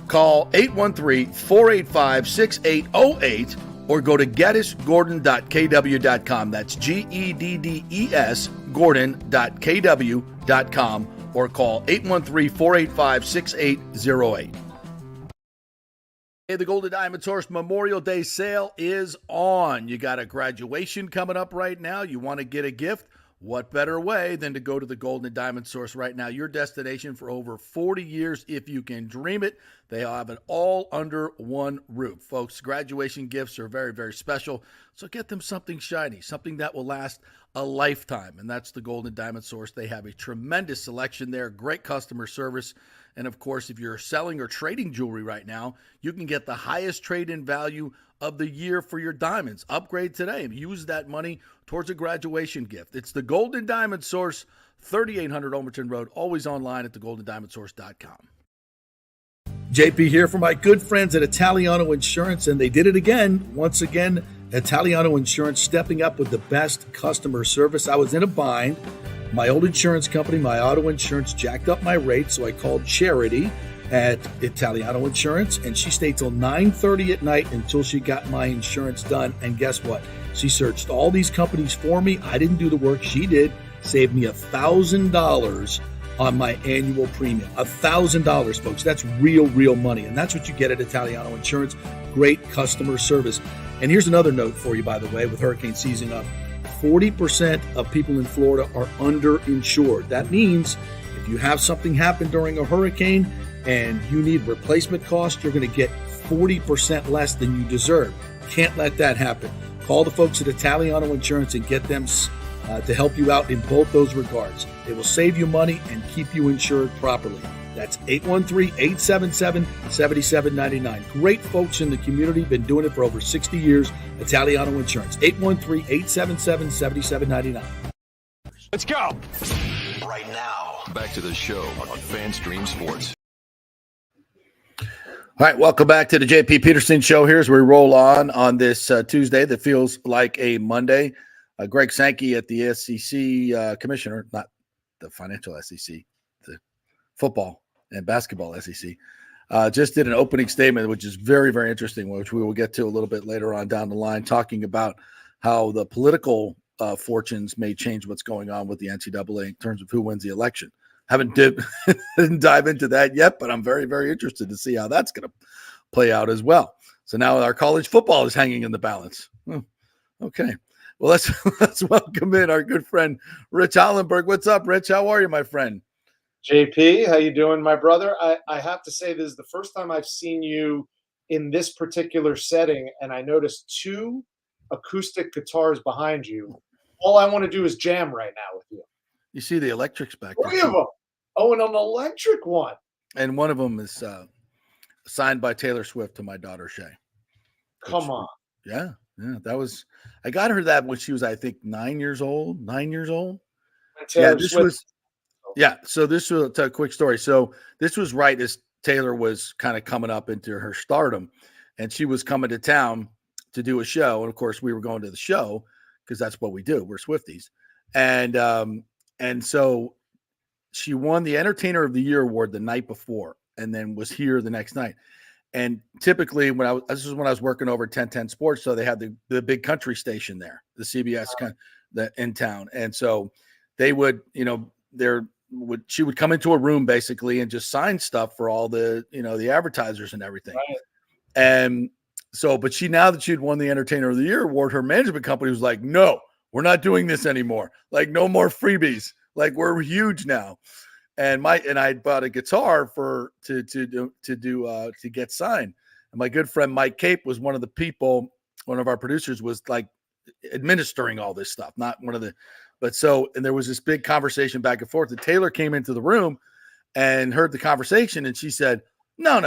Call 813-485-6808 or go to geddesgordon.kw.com. That's GEDDES Gordon.kw.com or call 813-485-6808. Hey, the Golden Diamond Source Memorial Day sale is on. You got a graduation coming up right now. You want to get a gift? What better way than to go to the Golden Diamond Source right now? Your destination for over 40 years, if you can dream it. They have it all under one roof. Folks, graduation gifts are very, very special. So get them something shiny, something that will last a lifetime. And that's the Golden Diamond Source. They have a tremendous selection there, great customer service. And of course, if you're selling or trading jewelry right now, you can get the highest trade-in value of the year for your diamonds. Upgrade today and use that money towards a graduation gift. It's the Golden Diamond Source, 3800 Olmerton Road, always online at thegoldendiamondsource.com. JP here for my good friends at Italiano Insurance, and they did it again. Once again, Italiano Insurance stepping up with the best customer service. I was in a bind. My old insurance company, my auto insurance, jacked up my rates, so I called Charity at Italiano Insurance, and she stayed till 9:30 at night until she got my insurance done. And guess what? She searched all these companies for me. I didn't do the work. She did. Saved me $1,000 on my annual premium. $1,000, folks. That's real money. And that's what you get at Italiano Insurance. Great customer service. And here's another note for you, by the way, with hurricane season up. 40% of people in Florida are underinsured. That means if you have something happen during a hurricane and you need replacement costs, you're going to get 40% less than you deserve. Can't let that happen. Call the folks at Italiano Insurance and get them to help you out in both those regards. It will save you money and keep you insured properly. That's 813-877-7799. Great folks in the community, been doing it for over 60 years. Italiano Insurance, 813-877-7799. Let's go. Right now, back to the show on FanStream Sports. All right, welcome back to the JP Peterson Show. Here's where we roll on this Tuesday that feels like a Monday. Greg Sankey at the SEC commissioner, not the financial SEC, the football and basketball SEC, just did an opening statement, which is very, very interesting, which we will get to a little bit later on down the line, talking about how the political fortunes may change what's going on with the NCAA in terms of who wins the election. Didn't dive into that yet, but I'm very, very interested to see how that's going to play out as well. So now our college football is hanging in the balance. Okay. Well, let's welcome in our good friend, Rich Hollenberg. What's up, Rich? How are you, my friend? JP, how you doing, my brother? I have to say this is the first time I've seen you in this particular setting, and I noticed 2 acoustic guitars behind you. All I want to do is jam right now with you. You see the electrics back there. 3 of them. Oh, and an electric one. And one of them is signed by Taylor Swift to my daughter, Shay. Come on. Yeah. That was, I got her that when she was, I think, 9 years old. Taylor Swift. So this was a quick story. So this was right as Taylor was kind of coming up into her stardom, and she was coming to town to do a show. And of course, we were going to the show because that's what we do. We're Swifties. And so she won the Entertainer of the Year award the night before, and then was here the next night. And typically, this is when I was working over at 1010 Sports, so they had the big country station there, the CBS in town, and so they would, she would come into a room basically and just sign stuff for all the, the advertisers and everything. Right. And so, but now that she'd won the Entertainer of the Year award, her management company was like, "No, we're not doing this anymore. Like, no more freebies. Like, we're huge now." And I bought a guitar to get signed. And my good friend Mike Cape was one of the people, one of our producers, was like administering all this stuff, not one of the, and there was this big conversation back and forth. And Taylor came into the room and heard the conversation, and she said, No.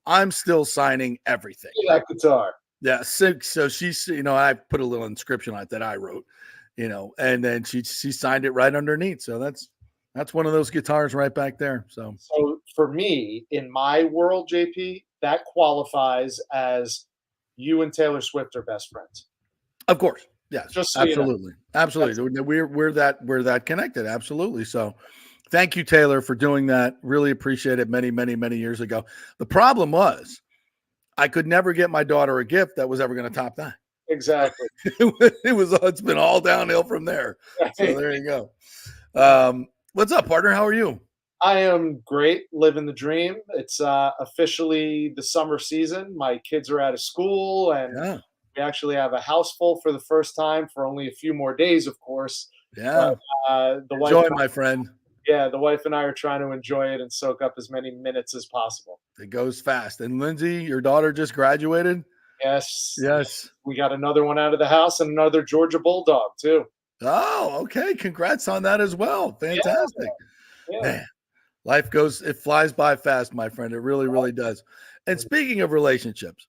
I'm still signing everything. That guitar. Yeah. So she's, I put a little inscription on it that I wrote, and then she signed it right underneath. So that's one of those guitars right back there. So for me, in my world, JP, that qualifies as you and Taylor Swift are best friends. Of course. Yes. Just so absolutely. Absolutely. We're that connected. Absolutely. So thank you, Taylor, for doing that. Really appreciate it many, many, many years ago. The problem was I could never get my daughter a gift that was ever going to top that. Exactly. It's been all downhill from there. So there you go. What's up, partner? How are you? I am great. Living the dream. It's officially the summer season. My kids are out of school, and we actually have a house full for the first time for only a few more days, of course. Yeah. But, enjoy, my friend. Yeah, the wife and I are trying to enjoy it and soak up as many minutes as possible. It goes fast. And Lindsay, your daughter just graduated? Yes. Yes. We got another one out of the house and another Georgia Bulldog, too. Oh, okay. Congrats on that as well. Fantastic. Yeah. Man, life it flies by fast, my friend. It really, really does. And speaking of relationships,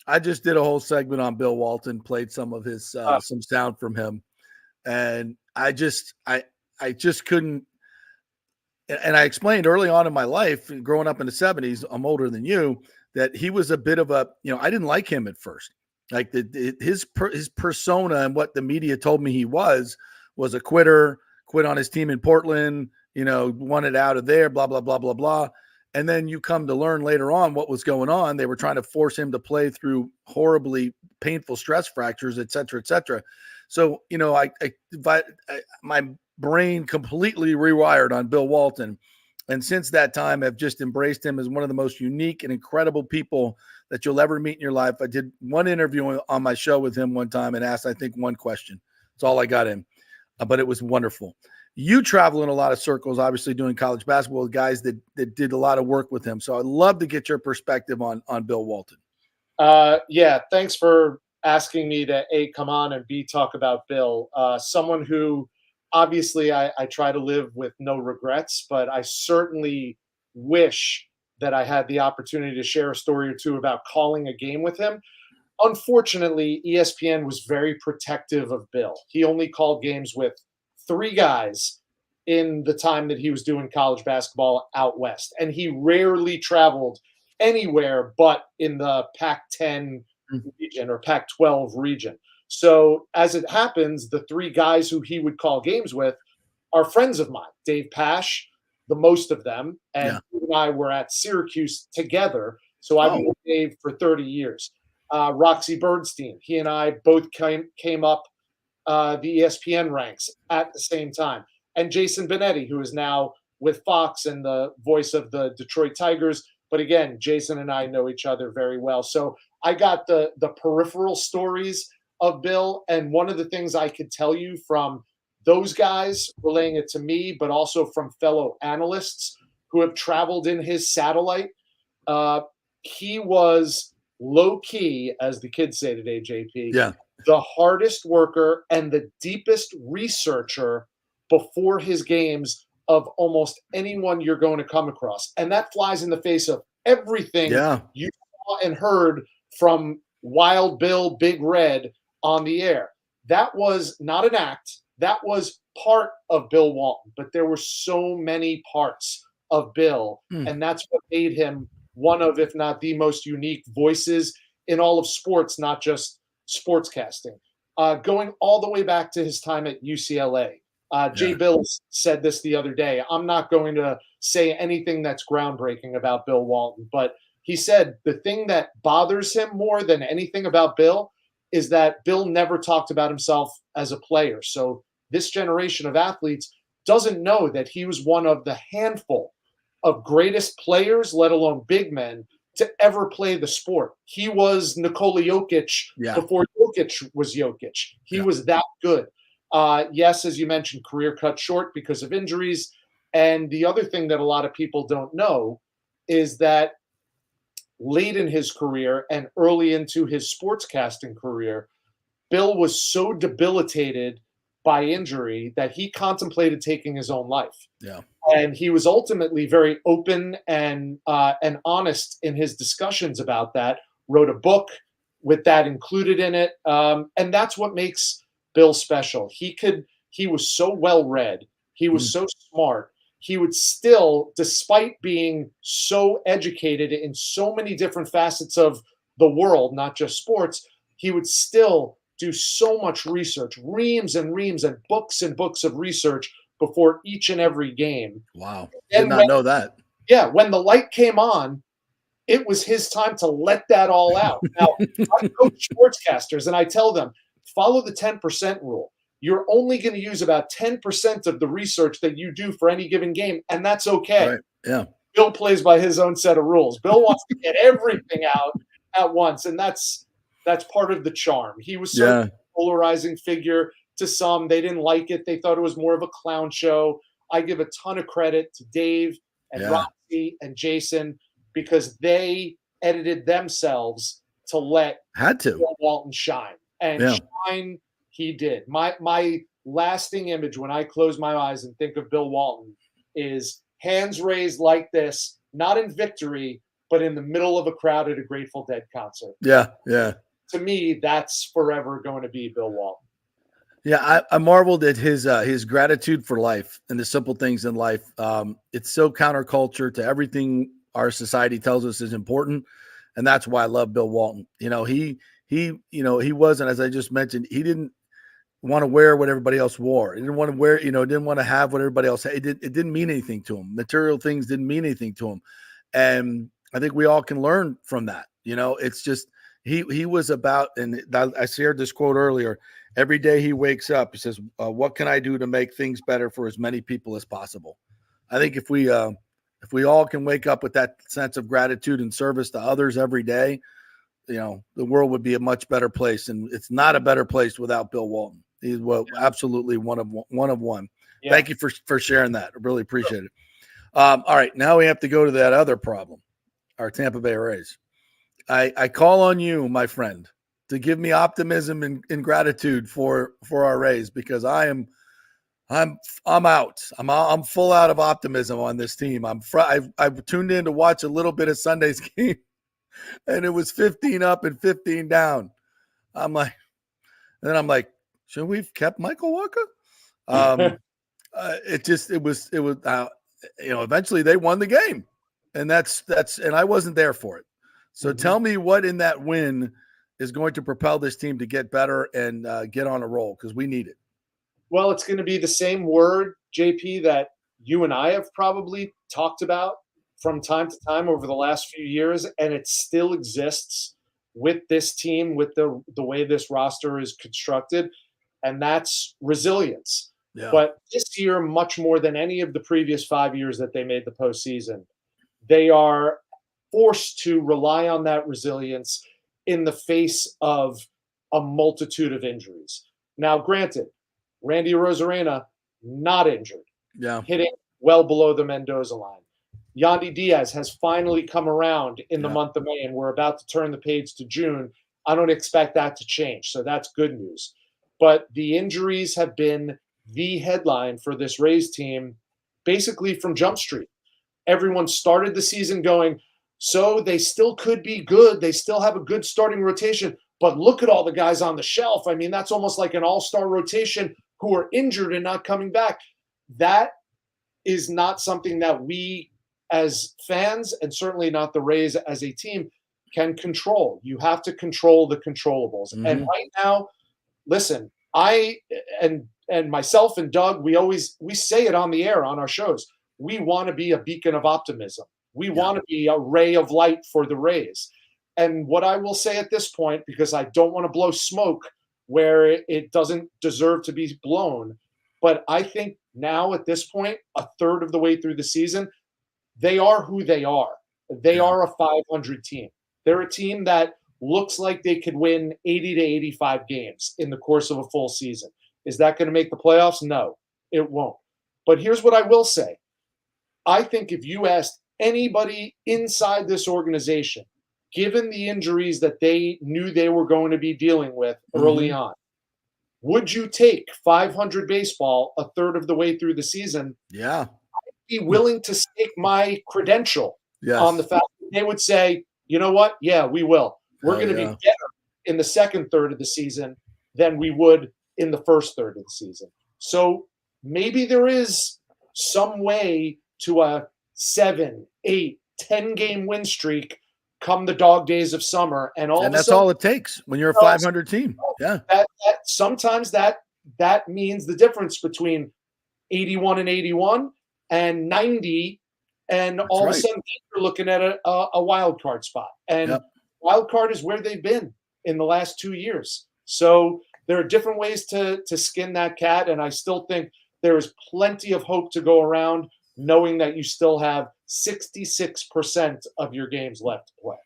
I just did a whole segment on Bill Walton, played some of his, some sound from him. And I just couldn't. And I explained early on in my life, growing up in the 70s, I'm older than you, that he was a bit of a, I didn't like him at first. Like his persona and what the media told me he was a quitter, quit on his team in Portland, wanted out of there, blah, blah, blah, blah, blah. And then you come to learn later on what was going on. They were trying to force him to play through horribly painful stress fractures, et cetera, et cetera. So, my brain completely rewired on Bill Walton. And since that time, I've just embraced him as one of the most unique and incredible people that you'll ever meet in your life. I did one interview on my show with him one time and asked, I think, one question. That's all I got in. But it was wonderful. You travel in a lot of circles, obviously doing college basketball with guys that did a lot of work with him. So I'd love to get your perspective on Bill Walton. Yeah, thanks for asking me to A, come on, and B, talk about Bill. Someone who obviously I try to live with no regrets, but I certainly wish that I had the opportunity to share a story or two about calling a game with him. Unfortunately, ESPN was very protective of Bill. He only called games with 3 guys in the time that he was doing college basketball out west. And he rarely traveled anywhere but in the Pac-10 region or Pac-12 region. So as it happens, the 3 guys who he would call games with are friends of mine. Dave Pasch, the most of them, and he and I were at Syracuse together. So I've been with Dave for 30 years. Roxy Bernstein, he and I both came up the ESPN ranks at the same time. And Jason Benetti, who is now with Fox and the voice of the Detroit Tigers. But again, Jason and I know each other very well. So I got the peripheral stories of Bill. And one of the things I could tell you from those guys relaying it to me, but also from fellow analysts who have traveled in his satellite, he was low key, as the kids say today, JP, the hardest worker and the deepest researcher before his games of almost anyone you're going to come across. And that flies in the face of everything you saw and heard from Wild Bill, Big Red on the air. That was not an act. That was part of Bill Walton, but there were so many parts of Bill, and that's what made him one of, if not the most unique voices in all of sports, not just sportscasting. Going all the way back to his time at UCLA. Jay Bills said this the other day. I'm not going to say anything that's groundbreaking about Bill Walton, but he said the thing that bothers him more than anything about Bill is that Bill never talked about himself as a player. So this generation of athletes doesn't know that he was one of the handful of greatest players, let alone big men, to ever play the sport. He was Nikola Jokic before Jokic was Jokic. He was that good. Yes, as you mentioned, career cut short because of injuries. And the other thing that a lot of people don't know is that late in his career and early into his sportscasting career, Bill was so debilitated by injury that he contemplated taking his own life. And he was ultimately very open and honest in his discussions about that, wrote a book with that included in it. And that's what makes Bill special. He was so well-read. He was so smart. He would still, despite being so educated in so many different facets of the world, not just sports, he would still do so much research, reams and reams and books of research before each and every game. Wow. Did not know that. Yeah. When the light came on, it was his time to let that all out. Now, I coach sportscasters and I tell them, follow the 10% rule. You're only going to use about 10% of the research that you do for any given game, and that's okay. Right. Yeah. Bill plays by his own set of rules. Bill wants to get everything out at once, and that's part of the charm. He was a polarizing figure to some. They didn't like it. They thought it was more of a clown show. I give a ton of credit to Dave and Roxy and Jason because they edited themselves to let Bill Walton shine. And shine he did. My lasting image when I close my eyes and think of Bill Walton is hands raised like this, not in victory, but in the middle of a crowd at a Grateful Dead concert. Yeah, yeah. To me, that's forever going to be Bill Walton. Yeah, I marveled at his gratitude for life and the simple things in life. It's so counterculture to everything our society tells us is important, and that's why I love Bill Walton. He wasn't, as I just mentioned, he didn't want to wear what everybody else wore. He didn't want to wear, didn't want to have what everybody else had. It didn't mean anything to him. Material things didn't mean anything to him. And I think we all can learn from that. It's just, he was about, and I shared this quote earlier, every day he wakes up, he says, what can I do to make things better for as many people as possible? I think if we all can wake up with that sense of gratitude and service to others every day, the world would be a much better place. And it's not a better place without Bill Walton. He's absolutely one of one. Yeah. Thank you for sharing that. I really appreciate it. All right. Now we have to go to that other problem, our Tampa Bay Rays. I call on you, my friend, to give me optimism and gratitude for our Rays, because I'm out. I'm full out of optimism on this team. I've tuned in to watch a little bit of Sunday's game, and it was 15 up and 15 down. I'm like, should we've kept Michael Walker? Eventually they won the game, and and I wasn't there for it. So tell me what in that win is going to propel this team to get better and get on a roll, because we need it. Well, it's going to be the same word, JP, that you and I have probably talked about from time to time over the last few years, and it still exists with this team, with the way this roster is constructed, and that's resilience. Yeah. But this year, much more than any of the previous 5 years that they made the postseason, they are forced to rely on that resilience in the face of a multitude of injuries. Now, granted, Randy Arozarena, not injured, hitting well below the Mendoza line. Yandy Diaz has finally come around in the month of May, and we're about to turn the page to June. I don't expect that to change, so that's good news. But the injuries have been the headline for this Rays team basically from Jump Street. Everyone started the season going, so they still could be good. They still have a good starting rotation, but look at all the guys on the shelf. I mean, that's almost like an all-star rotation who are injured and not coming back. That is not something that we as fans, and certainly not the Rays as a team, can control. You have to control the controllables. Mm-hmm. And right now, listen, I and myself and Doug, we say it on the air on our shows. We want to be a beacon of optimism. We want to be a ray of light for the Rays. And what I will say at this point, because I don't want to blow smoke where it doesn't deserve to be blown, but I think now at this point, a third of the way through the season, they are who they are. They are a 500 team. They're a team that looks like they could win 80 to 85 games in the course of a full season. Is that going to make the playoffs? No, it won't. But here's what I will say. I think if you asked anybody inside this organization, given the injuries that they knew they were going to be dealing with early on, would you take 500 baseball a third of the way through the season? Yeah. I'd be willing to stake my credential on the fact that they would say, you know what? Yeah, we will. We're going to be better in the second third of the season than we would in the first third of the season. So maybe there is some way to a 7, 8, 10-game win streak come the dog days of summer. And that's all it takes when you're a 500 team. Yeah. Sometimes that means the difference between 81 and 81 and 90. And all of a sudden you're looking at a wild card spot. And wild card is where they've been in the last 2 years. So there are different ways to skin that cat. And I still think there is plenty of hope to go around, knowing that you still have 66% of your games left to play.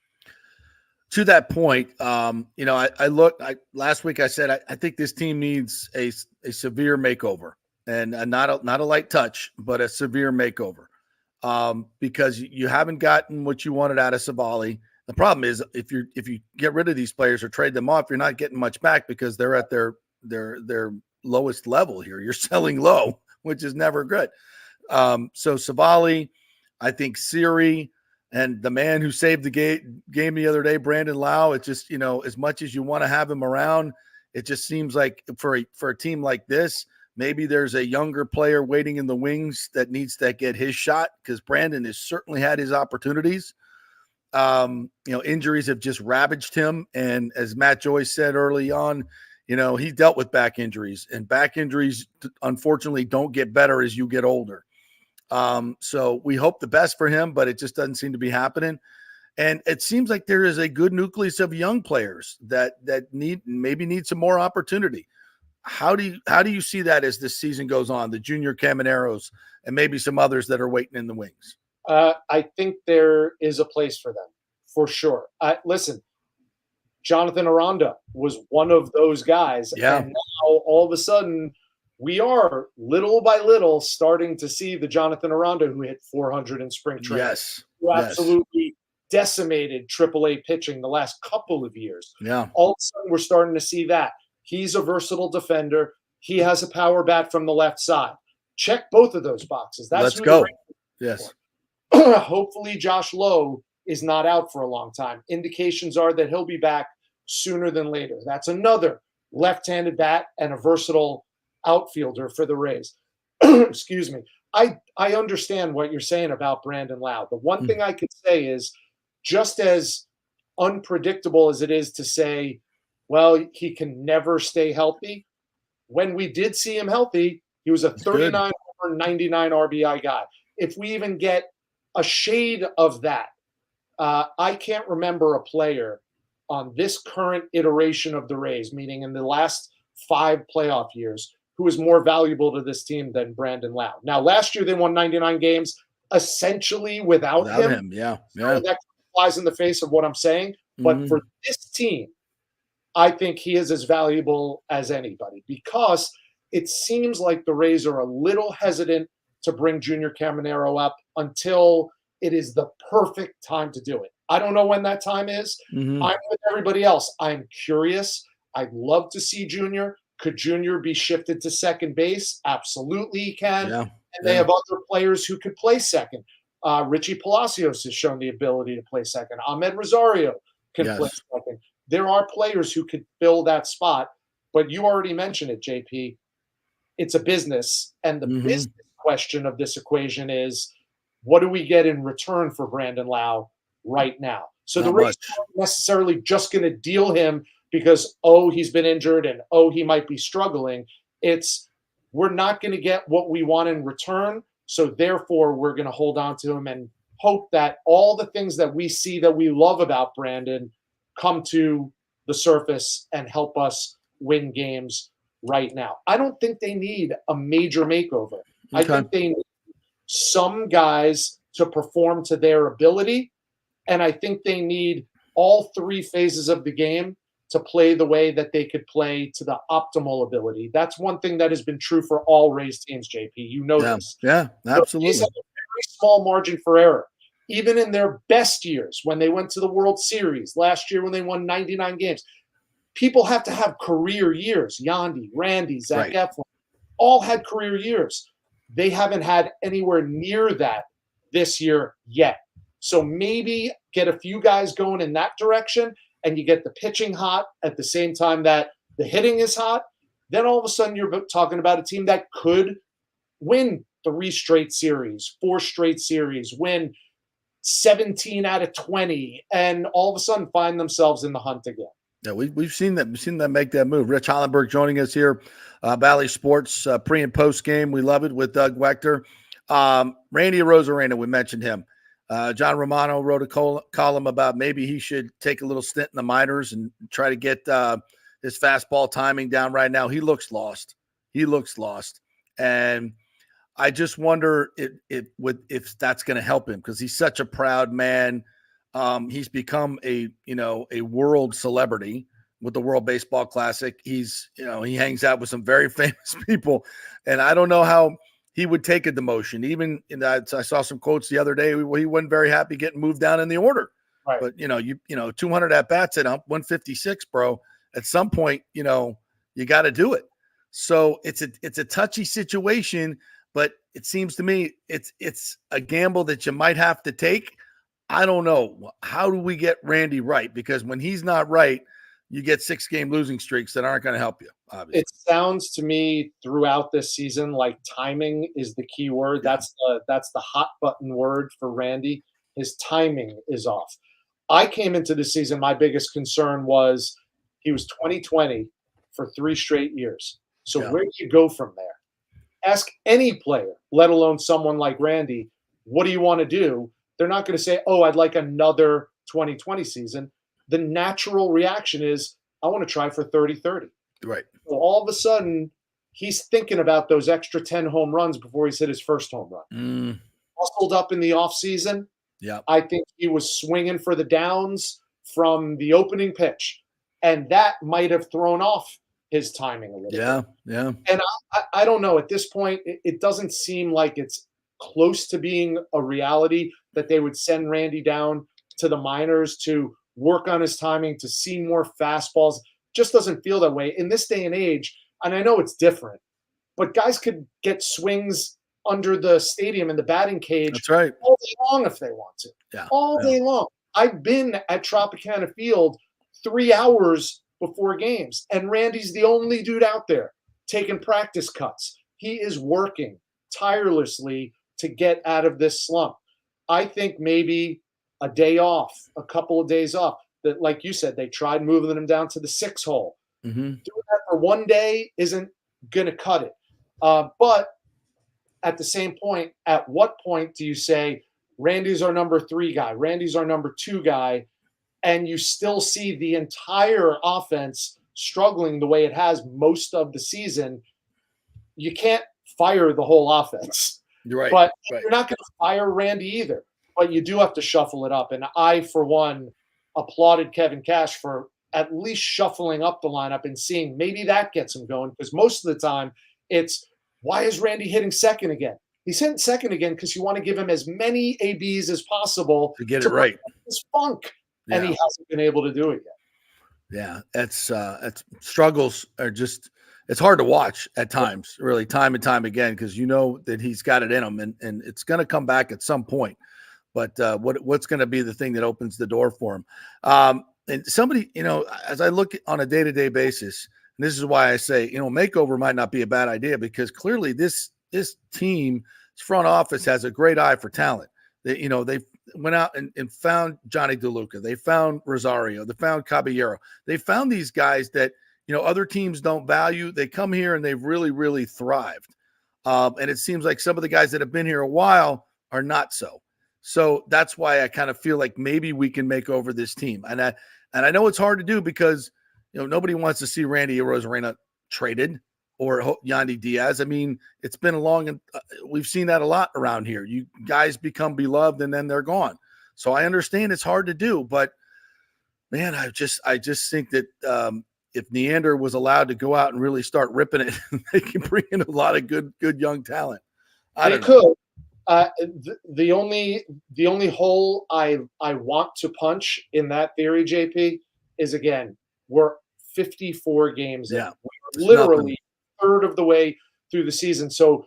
To that point, last week I said I think this team needs a severe makeover, and not a light touch, but a severe makeover, because you haven't gotten what you wanted out of Savali. The problem is if you get rid of these players or trade them off, you're not getting much back because they're at their lowest level here. You're selling low, which is never good. So Savali, I think Siri, and the man who saved the game the other day, Brandon Lau, it's just, as much as you want to have him around, it just seems like for a team like this, maybe there's a younger player waiting in the wings that needs to get his shot, because Brandon has certainly had his opportunities. Injuries have just ravaged him. And as Matt Joyce said early on, he dealt with back injuries, and back injuries, unfortunately, don't get better as you get older. So we hope the best for him, but it just doesn't seem to be happening. And it seems like there is a good nucleus of young players that need some more opportunity. How do you see that as this season goes on, the junior Camaneros and maybe some others that are waiting in the wings? I think there is a place for them, for sure. Listen, Jonathan Aranda was one of those guys. Yeah. And now all of a sudden we are little by little starting to see the Jonathan Aranda who hit 400 in spring training. Yes. Who absolutely decimated AAA pitching the last couple of years. Yeah. All of a sudden, we're starting to see that. He's a versatile defender. He has a power bat from the left side. Check both of those boxes. That's Let's who go. Yes. Hopefully, Josh Lowe is not out for a long time. Indications are that he'll be back sooner than later. That's another left-handed bat and a versatile outfielder for the Rays. Excuse me. I understand what you're saying about Brandon Lau. The one thing I could say is, just as unpredictable as it is to say, well, he can never stay healthy, when we did see him healthy, he was a 39 or 99 RBI guy. If we even get a shade of that, I can't remember a player on this current iteration of the Rays, meaning in the last 5 playoff years, who is more valuable to this team than Brandon Lau. Now, last year they won 99 games essentially without him. Yeah. So that flies in the face of what I'm saying. But for this team, I think he is as valuable as anybody, because it seems like the Rays are a little hesitant to bring Junior Caminero up until it is the perfect time to do it. I don't know when that time is. I'm with everybody else. I'm curious. I'd love to see Junior. Could Junior be shifted to second base? Absolutely he can. Yeah. And they have other players who could play second. Richie Palacios has shown the ability to play second. Ahmed Rosario can play second. There are players who could fill that spot, but you already mentioned it, JP. It's a business, and the business question of this equation is, what do we get in return for Brandon Lau right now? So the Rays aren't necessarily just going to deal him because, he's been injured and, he might be struggling. It's, we're not going to get what we want in return, so therefore we're going to hold on to him and hope that all the things that we see that we love about Brandon come to the surface and help us win games right now. I don't think they need a major makeover. I think they need some guys to perform to their ability, and I think they need all 3 phases of the game to play the way that they could play to the optimal ability. That's one thing that has been true for all Rays teams, JP. You know this. Yeah, absolutely. They have a very small margin for error. Even in their best years, when they went to the World Series last year, when they won 99 games, people have to have career years. Yandy, Randy, Zach Eflin, all had career years. They haven't had anywhere near that this year yet. So maybe get a few guys going in that direction, and you get the pitching hot at the same time that the hitting is hot. Then all of a sudden you're talking about a team that could win 3 straight series, 4 straight series, win 17 out of 20, and all of a sudden find themselves in the hunt again. Yeah, we've seen that. We've seen them make that move. Rich Hollenberg joining us here, Valley Sports pre and post game. We love it with Doug Wechter. Randy Arozarena, we mentioned him. John Romano wrote a column about maybe he should take a little stint in the minors and try to get his fastball timing down right now. He looks lost. And I just wonder if that's going to help him, because he's such a proud man. He's become a world celebrity with the World Baseball Classic. He hangs out with some very famous people, and I don't know how he would take a demotion. Even I saw some quotes the other day where he wasn't very happy getting moved down in the order. Right. But 200 at bats at 156, bro. At some point, you got to do it. So it's a touchy situation, but it seems to me it's a gamble that you might have to take. I don't know. How do we get Randy right? Because when he's not right, you get 6-game losing streaks that aren't going to help you, obviously. It sounds to me throughout this season like timing is the key word. That's the hot button word for Randy. His timing is off. I came into the season, my biggest concern was he was 20-20 for 3 straight years. So where do you go from there? Ask any player, let alone someone like Randy, what do you want to do? They're not going to say, I'd like another 2020 season. The natural reaction is, I want to try for 30-30. Right. So all of a sudden, he's thinking about those extra 10 home runs before he's hit his first home run. Hustled up in the offseason. Yeah. I think he was swinging for the downs from the opening pitch, and that might have thrown off his timing a little bit. Yeah. And I don't know. At this point, it doesn't seem like it's close to being a reality that they would send Randy down to the minors to work on his timing, to see more fastballs. Just doesn't feel that way in this day and age. And I know it's different, but guys could get swings under the stadium in the batting cage. That's right. All day long if they want to. Yeah. All day long. I've been at Tropicana Field 3 hours before games, and Randy's the only dude out there taking practice cuts. He is working tirelessly to get out of this slump. I think maybe a day off, a couple of days off. That, like you said, they tried moving him down to the 6 hole. Mm-hmm. Doing that for one day isn't going to cut it. But at the same point, at what point do you say, Randy's our number 3 guy, Randy's our number 2 guy, and you still see the entire offense struggling the way it has most of the season? You can't fire the whole offense. You're right. But right. you're not going to fire Randy either. But you do have to shuffle it up. And I, for one, applauded Kevin Cash for at least shuffling up the lineup and seeing maybe that gets him going. Because most of the time it's, why is Randy hitting second again? He's hitting second again because you want to give him as many ABs as possible to get it right. His funk, and he hasn't been able to do it yet. Yeah, it's struggles are just, it's hard to watch at times, really, time and time again, because you know that he's got it in him, and it's going to come back at some point. But what's going to be the thing that opens the door for him? And somebody, as I look on a day-to-day basis, and this is why I say, makeover might not be a bad idea, because clearly this team's front office has a great eye for talent. They went out and found Johnny DeLuca. They found Rosario. They found Caballero. They found these guys that, other teams don't value. They come here and they've really, really thrived. And it seems like some of the guys that have been here a while are not so. So that's why I kind of feel like maybe we can make over this team. And I know it's hard to do because, nobody wants to see Randy Arozarena traded or Yandy Diaz. I mean, it's been a long, and we've seen that a lot around here. You guys become beloved and then they're gone. So I understand it's hard to do, but man, I just think that if Neander was allowed to go out and really start ripping it, they can bring in a lot of good young talent. They could. The only hole I want to punch in that theory, JP, is again, we're 54 games in. We're literally a third of the way through the season. So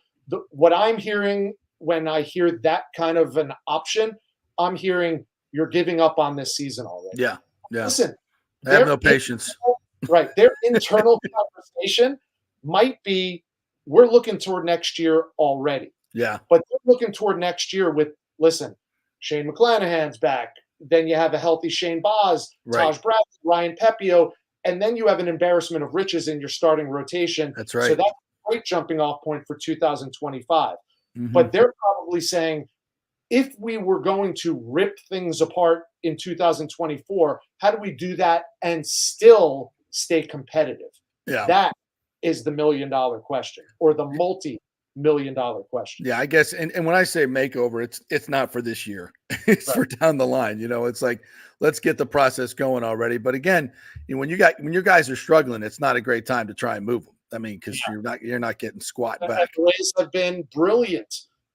what I'm hearing when I hear that kind of an option, I'm hearing you're giving up on this season already. Yeah. Listen, I have no patience. Right. Their internal conversation might be, we're looking toward next year already. Yeah. But they're looking toward next year with, listen, Shane McClanahan's back. Then you have a healthy Shane Boz, Taj Bradley, Ryan Pepio, and then you have an embarrassment of riches in your starting rotation. That's right. So that's a great jumping off point for 2025. Mm-hmm. But they're probably saying, if we were going to rip things apart in 2024, how do we do that and still stay competitive? Yeah. That is the $1 million question, or the multi-million-dollar question. Yeah, I guess. And when I say makeover, it's not for this year. It's for down the line. It's like, let's get the process going already. But again, when your guys are struggling, it's not a great time to try and move them. I mean, because you're not getting squat back. The Rays have been brilliant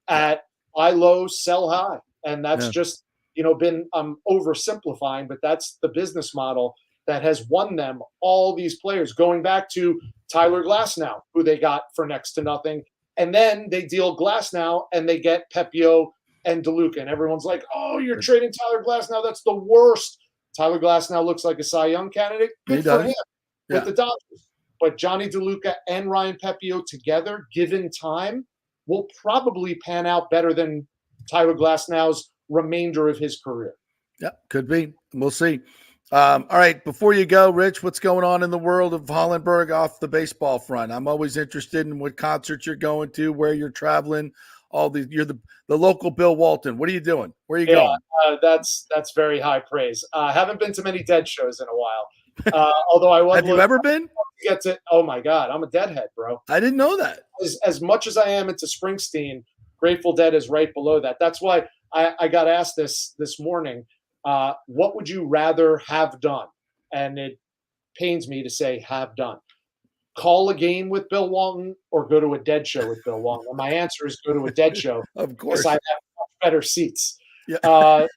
at buy low, sell high, and that's just been oversimplifying, but that's the business model that has won them all these players, going back to Tyler Glasnow, who they got for next to nothing. And then they deal Glasnow and they get Pepio and DeLuca. And everyone's like, oh, you're trading Tyler Glasnow. That's the worst. Tyler Glasnow looks like a Cy Young candidate. Good for him with the Dodgers. But Johnny DeLuca and Ryan Pepio together, given time, will probably pan out better than Tyler Glasnow's remainder of his career. Yeah, could be. We'll see. All right, before you go, Rich, what's going on in the world of Hollenberg off the baseball front? I'm always interested in what concerts you're going to, where you're traveling. You're the local Bill Walton. What are you doing? Where are you going? That's very high praise. I haven't been to many Dead shows in a while. Although I was. Have you ever been? Oh my God, I'm a Deadhead, bro. I didn't know that. As much as I am into Springsteen, Grateful Dead is right below that. That's why I got asked this morning. What would you rather have done? And it pains me to say have done. Call a game with Bill Walton or go to a Dead show with Bill Walton? And my answer is go to a Dead show. Of course. Because I have much better seats. than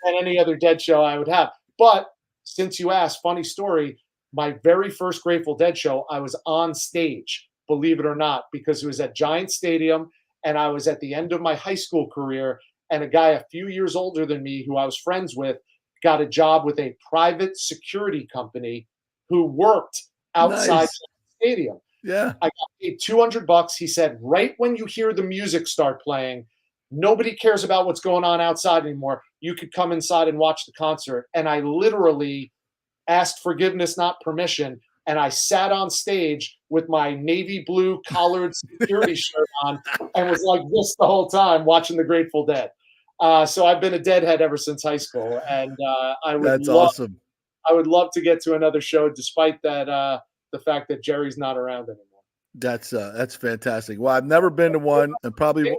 any other Dead show I would have. But since you asked, funny story, my very first Grateful Dead show, I was on stage, believe it or not, because it was at Giant Stadium, and I was at the end of my high school career, and a guy a few years older than me who I was friends with got a job with a private security company who worked outside the stadium. Yeah. I got paid $200. He said, right when you hear the music start playing, nobody cares about what's going on outside anymore. You could come inside and watch the concert. And I literally asked forgiveness, not permission. And I sat on stage with my navy blue collared security shirt on and was like this the whole time watching the Grateful Dead. So I've been a Deadhead ever since high school. And That's awesome. I would love to get to another show despite that, the fact that Jerry's not around anymore. That's fantastic. Well, I've never been to one, and probably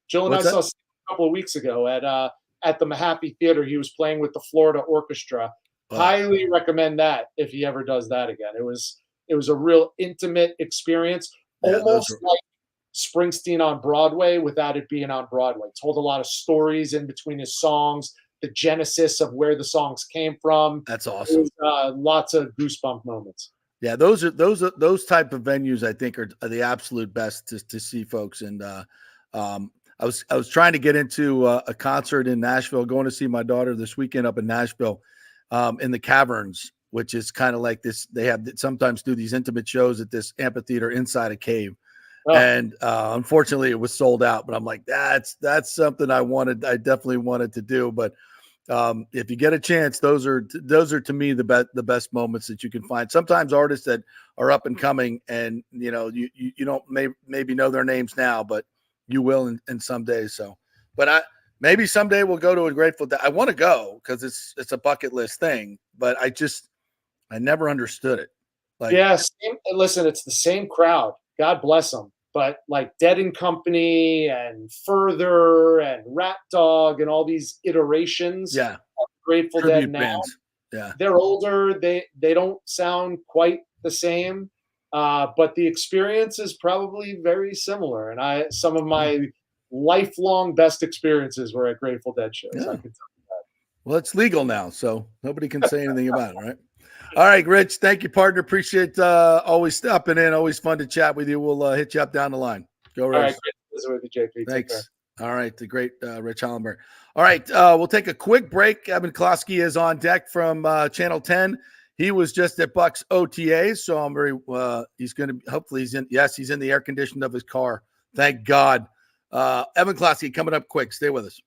Jill and I saw a couple of weeks ago at the Mahaffey Theater. He was playing with the Florida Orchestra. Highly recommend that if he ever does that again. It was a real intimate experience, almost like Springsteen on Broadway without it being on Broadway. Told a lot of stories in between his songs, the genesis of where the songs came from. That's awesome. Lots of goosebump moments. Yeah, those type of venues I think are the absolute best to see folks. And I was trying to get into a concert in Nashville, going to see my daughter this weekend up in Nashville, in the Caverns, which is kind of like this. They sometimes do these intimate shows at this amphitheater inside a cave. And unfortunately it was sold out, but I'm like, that's something I definitely wanted to do. But if you get a chance, those are to me the best moments that you can find. Sometimes artists that are up and coming, and you don't maybe know their names now, but you will in some days. So, but maybe someday we'll go to a Grateful Dead. I want to go because it's a bucket list thing, but I never understood it. Listen, it's the same crowd. God bless them. But like Dead and Company and Further and Rat Dog and all these iterations of Grateful Dead now, they're older. They don't sound quite the same, but the experience is probably very similar. And some of my lifelong best experiences were at Grateful Dead shows. I can tell you that. Well, it's legal now, so nobody can say anything about it, right? All right, Rich. Thank you, partner. Appreciate always stopping in. Always fun to chat with you. We'll hit you up down the line. Go, Rich. All right, great to visit with you, JP. Thanks. All right, the great Rich Hollenberg. All right, we'll take a quick break. Evan Closky is on deck from Channel 10. He was just at Bucks OTA, so I'm very. He's going to. Hopefully, he's in. Yes, he's in the air conditioning of his car. Thank God. Evan Closky coming up quick. Stay with us.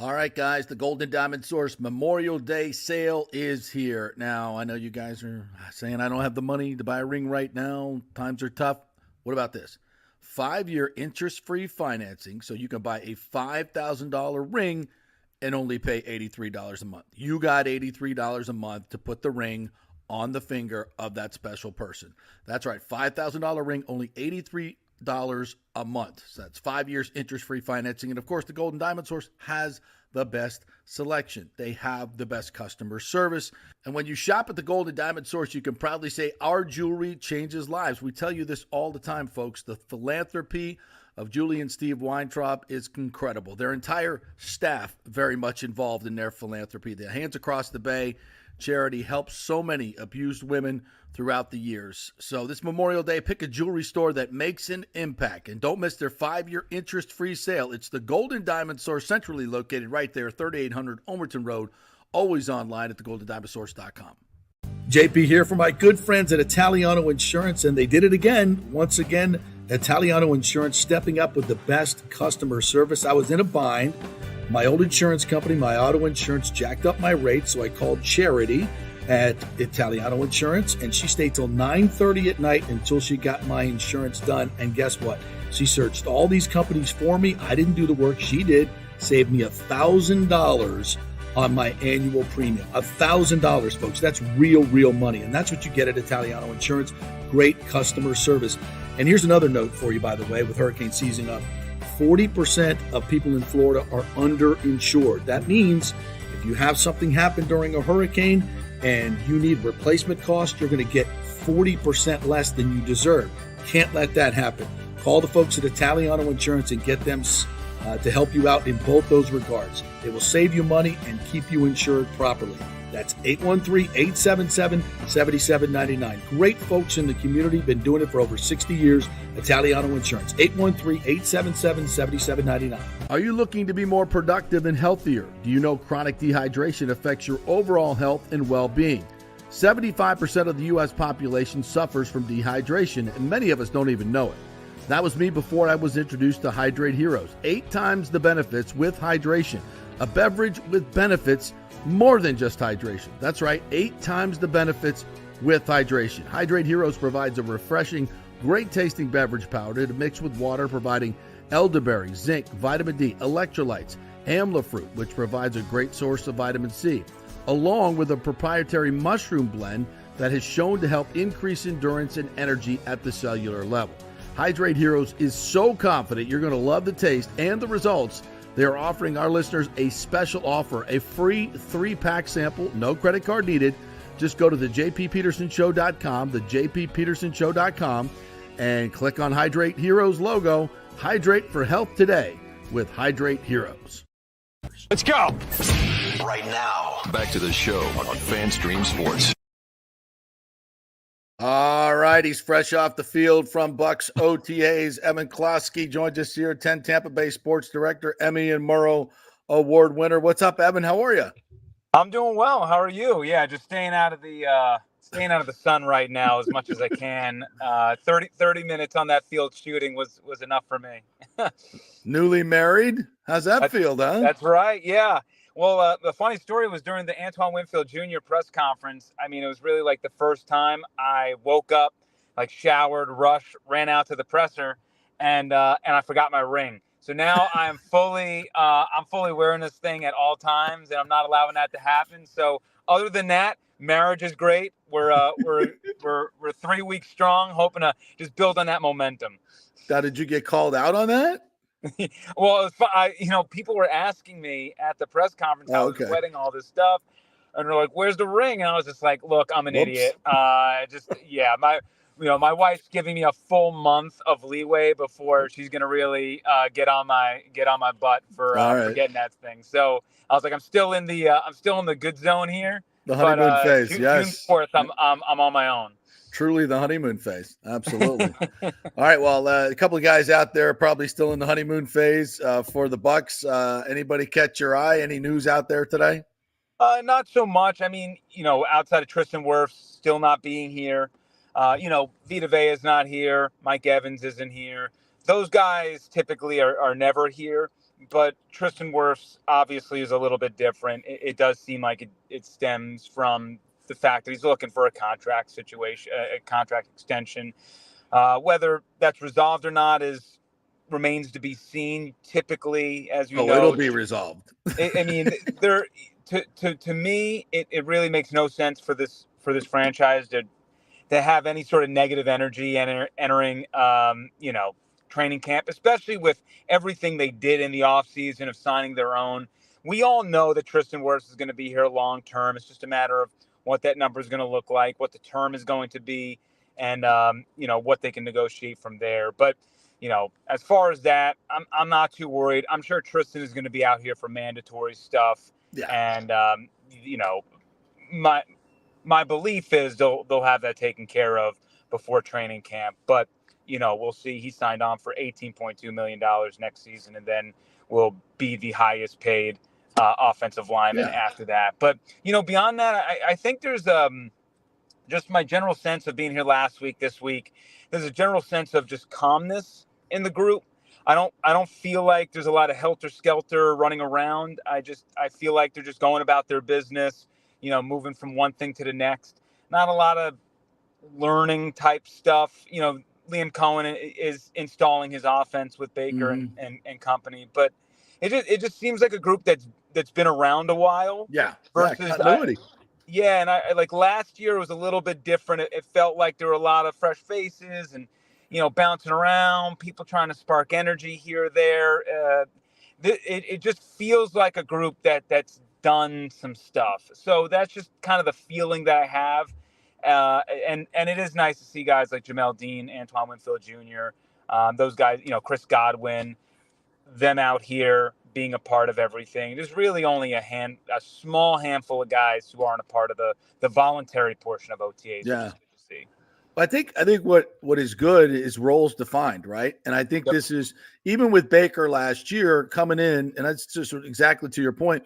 All right, guys, the Golden Diamond Source Memorial Day sale is here. Now, I know you guys are saying I don't have the money to buy a ring right now. Times are tough. What about this? 5-year interest-free financing, so you can buy a $5,000 ring and only pay $83 a month. You got $83 a month to put the ring on the finger of that special person. That's right, $5,000 ring, only $83 a month. So that's 5 years interest-free financing. And of course, the Golden Diamond Source has the best selection. They have the best customer service. And when you shop at the Golden Diamond Source, you can proudly say our jewelry changes lives. We tell you this all the time, folks. The philanthropy of Julie and Steve Weintraub is incredible. Their entire staff very much involved in their philanthropy. The Hands Across the Bay charity helps so many abused women throughout the years. So this Memorial Day, pick a jewelry store that makes an impact. And don't miss their 5-year interest-free sale. It's the Golden Diamond Source, centrally located right there, 3800 Omerton Road, always online at thegoldendiamondsource.com. JP here for my good friends at Italiano Insurance, and they did it again. Once again, Italiano Insurance stepping up with the best customer service. I was in a bind. My old insurance company, my auto insurance, jacked up my rates, so I called Charity at Italiano Insurance, and she stayed till 9:30 at night until she got my insurance done. And guess what? She searched all these companies for me. I didn't do the work. She did. Saved me $1,000 on my annual premium. $1,000, folks. That's real money. And that's what you get at Italiano Insurance. Great customer service. And here's another note for you, by the way, with hurricane season up. 40% of people in Florida are underinsured. That means if you have something happen during a hurricane and you need replacement costs, you're going to get 40% less than you deserve. Can't let that happen. Call the folks at Italiano Insurance and get them to help you out in both those regards. They will save you money and keep you insured properly. That's 813-877-7799. Great folks in the community, been doing it for over 60 years. Italiano Insurance, 813-877-7799. Are you looking to be more productive and healthier? Do you know chronic dehydration affects your overall health and well-being? 75% of the U.S. population suffers from dehydration, and many of us don't even know it. That was me before I was introduced to Hydrate Heroes. 8 times the benefits with hydration. A beverage with benefits more than just hydration. That's right, 8 times the benefits with hydration. Hydrate Heroes provides a refreshing, great-tasting beverage powder to mix with water, providing elderberry, zinc, vitamin D, electrolytes, amla fruit, which provides a great source of vitamin C, along with a proprietary mushroom blend that has shown to help increase endurance and energy at the cellular level. Hydrate Heroes is so confident you're going to love the taste and the results. They are offering our listeners a special offer, a free 3-pack sample, no credit card needed. Just go to the jppetersonshow.com, the jppetersonshow.com, and click on Hydrate Heroes logo. Hydrate for health today with Hydrate Heroes. Let's go. Right now, back to the show on FanStream Sports. All right, he's fresh off the field from Bucks OTAs. Evan Closky joins us here, 10 Tampa Bay Sports Director, Emmy and Murrow Award winner. What's up, Evan? How are you? I'm doing well. How are you? Yeah, just staying out of the sun right now as much as I can. 30 minutes on that field shooting was enough for me. Newly married? How's that feel, huh? That's right. Yeah. Well, the funny story was during the Antoine Winfield Jr. press conference. I mean, it was really like the first time I woke up, like showered, rushed, ran out to the presser, and I forgot my ring. So now I'm fully wearing this thing at all times, and I'm not allowing that to happen. So other than that, marriage is great. We're 3 weeks strong, hoping to just build on that momentum. Now, did you get called out on that? Well, people were asking me at the press conference how I was sweating all this stuff, and they're like, "Where's the ring?" And I was just like, "Look, I'm an idiot. My wife's giving me a full month of leeway before she's gonna really get on my butt for getting that thing." So I was like, "I'm still in the good zone here." The honeymoon phase, yes. June 4th, I'm on my own. Truly the honeymoon phase. Absolutely. All right. Well, a couple of guys out there are probably still in the honeymoon phase for the Bucks. Anybody catch your eye? Any news out there today? Not so much. I mean, outside of Tristan Wirfs still not being here, Vita Vea is not here. Mike Evans isn't here. Those guys typically are never here, but Tristan Wirfs obviously is a little bit different. It does seem like it stems from the fact that he's looking for a contract situation, a contract extension. Whether that's resolved or not remains to be seen. Typically, as you know, it'll be resolved. I mean, to me, it really makes no sense for this franchise to have any sort of negative energy entering training camp, especially with everything they did in the offseason of signing their own. We all know that Tristan Wirfs is going to be here long term. It's just a matter of what that number is going to look like, what the term is going to be, and what they can negotiate from there. But as far as that, I'm not too worried. I'm sure Tristan is going to be out here for mandatory stuff, and my belief is they'll have that taken care of before training camp. But we'll see. He signed on for $18.2 million next season, and then will be the highest paid offensive lineman after that. But beyond that, I think there's just my general sense of being here last week, this week. There's a general sense of just calmness in the group. I don't feel like there's a lot of helter skelter running around. I feel like they're just going about their business, moving from one thing to the next. Not a lot of learning type stuff. Liam Cohen is installing his offense with Baker and company, but it just seems like a group that's been around a while. Yeah. Versus continuity. And I like last year was a little bit different. It felt like there were a lot of fresh faces and bouncing around, people trying to spark energy here or there. It just feels like a group that's done some stuff. So that's just kind of the feeling that I have. And it is nice to see guys like Jamel Dean, Antoine Winfield Jr., those guys, Chris Godwin. them out here being a part of everything. There's really only a small handful of guys who aren't a part of the voluntary portion of OTAs. Yeah. See. I think what is good is roles defined, right? And I think this is even with Baker last year coming in, and that's just exactly to your point.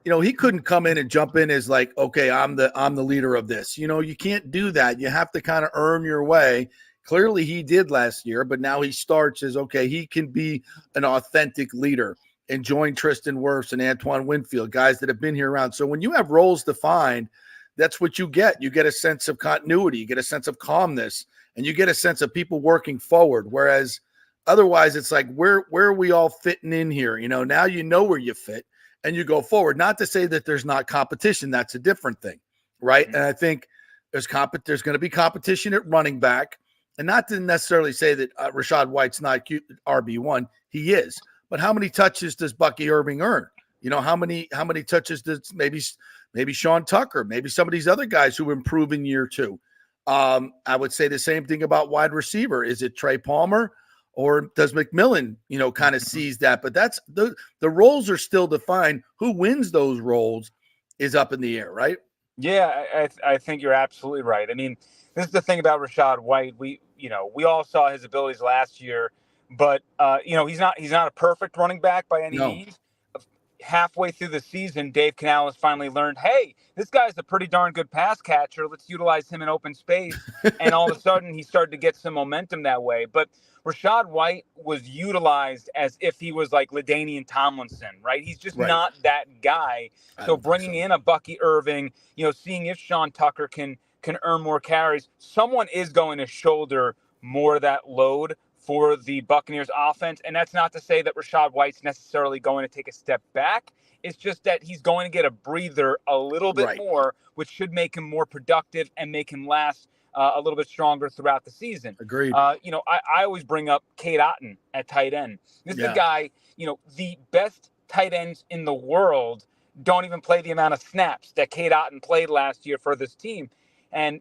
He couldn't come in and jump in as like, okay, I'm the leader of this. You can't do that. You have to kind of earn your way. Clearly, he did last year, but now he starts as okay, he can be an authentic leader and join Tristan Wirfs and Antoine Winfield, guys that have been here around. So when you have roles defined, that's what you get. You get a sense of continuity, you get a sense of calmness, and you get a sense of people working forward. Whereas otherwise, it's like, where are we all fitting in here? Now you know where you fit and you go forward. Not to say that there's not competition. That's a different thing, right? And I think there's going to be competition at running back. And not to necessarily say that Rachaad White's not RB1. He is. But how many touches does Bucky Irving earn? How many touches does maybe Sean Tucker, maybe some of these other guys who improve in year two? I would say the same thing about wide receiver. Is it Trey Palmer or does McMillan, kind of seize that? But that's the roles are still defined. Who wins those roles is up in the air, right? Yeah, I think you're absolutely right. I mean, this is the thing about Rachaad White. We all saw his abilities last year, but he's not a perfect running back by any means. Halfway through the season, Dave Canales finally learned, hey, this guy's a pretty darn good pass catcher. Let's utilize him in open space. And all of a sudden, he started to get some momentum that way. But Rachaad White was utilized as if he was like LaDainian Tomlinson, right? He's just not that guy. So bringing in a Bucky Irving, seeing if Sean Tucker can earn more carries, someone is going to shoulder more of that load for the Buccaneers offense. And that's not to say that Rachaad White's necessarily going to take a step back. It's just that he's going to get a breather a little bit more, which should make him more productive and make him last a little bit stronger throughout the season. Agreed. I always bring up Cade Otton at tight end. This is a guy, the best tight ends in the world don't even play the amount of snaps that Cade Otton played last year for this team. And,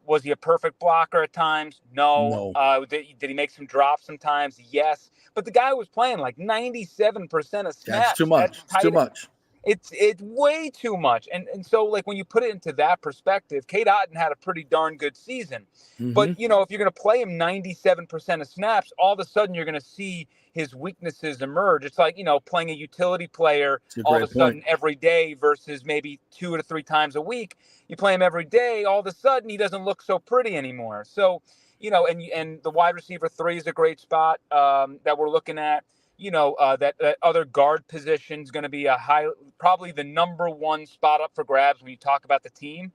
was he a perfect blocker at times? No. Did he make some drops sometimes? Yes. But the guy was playing like 97% of snaps. That's too much. It's too much. It's way too much. And so, like, when you put it into that perspective, Cade Otton had a pretty darn good season. Mm-hmm. But, if you're going to play him 97% of snaps, all of a sudden you're going to see his weaknesses emerge. It's like, playing a utility player all of a sudden every day versus maybe 2 to 3 times a week. You play him every day, all of a sudden he doesn't look so pretty anymore. So, and the wide receiver 3 is a great spot that we're looking at. That other guard position is going to be probably the number one spot up for grabs when you talk about the team.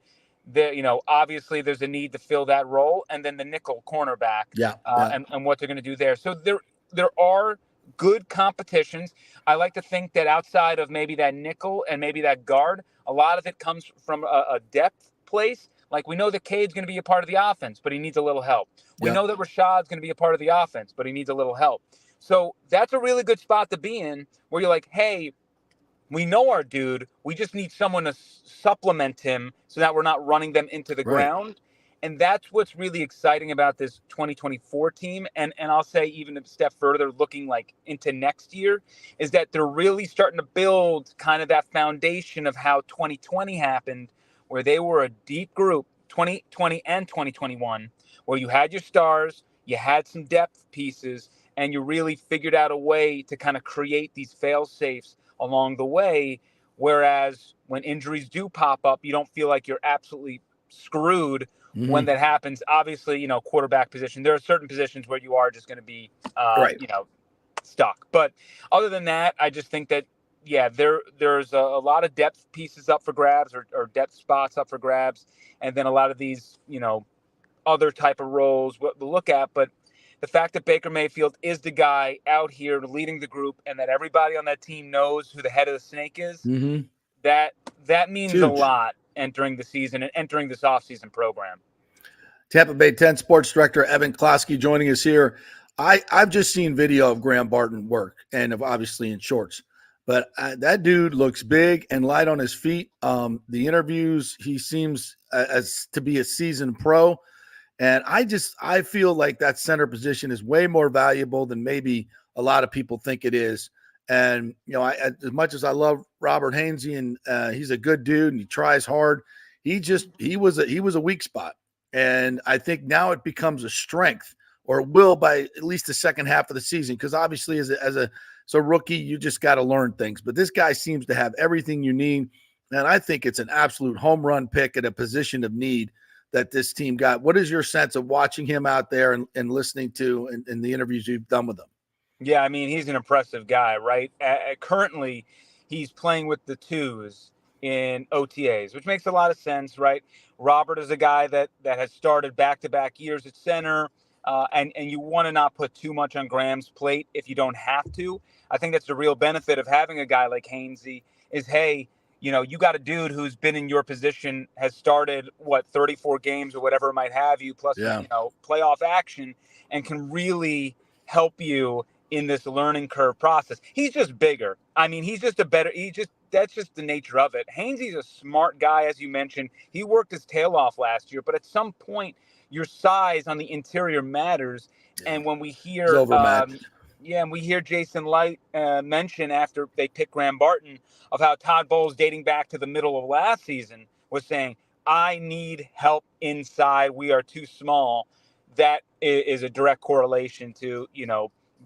Obviously there's a need to fill that role, and then the nickel cornerback, and what they're going to do there. So there are good competitions. I like to think that outside of maybe that nickel and maybe that guard, a lot of it comes from a depth place. Like, we know that Cade's going to be a part of the offense, but he needs a little help. We know that Rachaad's going to be a part of the offense, but he needs a little help. So that's a really good spot to be in, where you're like, hey, we know our dude. We just need someone to supplement him so that we're not running them into the ground. And that's what's really exciting about this 2024 team. And I'll say even a step further, looking like into next year, is that they're really starting to build kind of that foundation of how 2020 happened, where they were a deep group, 2020 and 2021, where you had your stars, you had some depth pieces, and you really figured out a way to kind of create these fail safes along the way. Whereas when injuries do pop up, you don't feel like you're absolutely screwed when that happens. Obviously, quarterback position, there are certain positions where you are just going to be, stuck. But other than that, I just think that, there's a lot of depth pieces up for grabs or depth spots up for grabs. And then a lot of these, other type of roles we'll look at. But the fact that Baker Mayfield is the guy out here leading the group, and that everybody on that team knows who the head of the snake is, that means a lot entering the season and entering this offseason program. Tampa Bay 10 sports director Evan Closky joining us here. I've just seen video of Graham Barton work, and obviously in shorts. But that dude looks big and light on his feet. The interviews, he seems as to be a seasoned pro. And I feel like that center position is way more valuable than maybe a lot of people think it is. And, as much as I love Robert Hainsey and he's a good dude and he tries hard, he was a weak spot. And I think now it becomes a strength, or it will by at least the second half of the season. Because obviously as a rookie, you just got to learn things. But this guy seems to have everything you need. And I think it's an absolute home run pick at a position of need that this team got. What is your sense of watching him out there and listening to in the interviews you've done with him? Yeah, I mean, he's an impressive guy, right? Currently, he's playing with the twos in OTAs, which makes a lot of sense, right? Robert is a guy that has started back-to-back years at center, and you want to not put too much on Graham's plate if you don't have to. I think that's the real benefit of having a guy like Hainsey is, hey, you got a dude who's been in your position, has started, 34 games or whatever it might have you, plus, playoff action, and can really help you in this learning curve process. He's just bigger. I mean, that's just the nature of it. Hainsey's a smart guy, as you mentioned. He worked his tail off last year, but at some point, your size on the interior matters. Yeah. And when we hear, and we hear Jason Light mention after they picked Graham Barton of how Todd Bowles, dating back to the middle of last season, was saying, I need help inside. We are too small. That is a direct correlation to,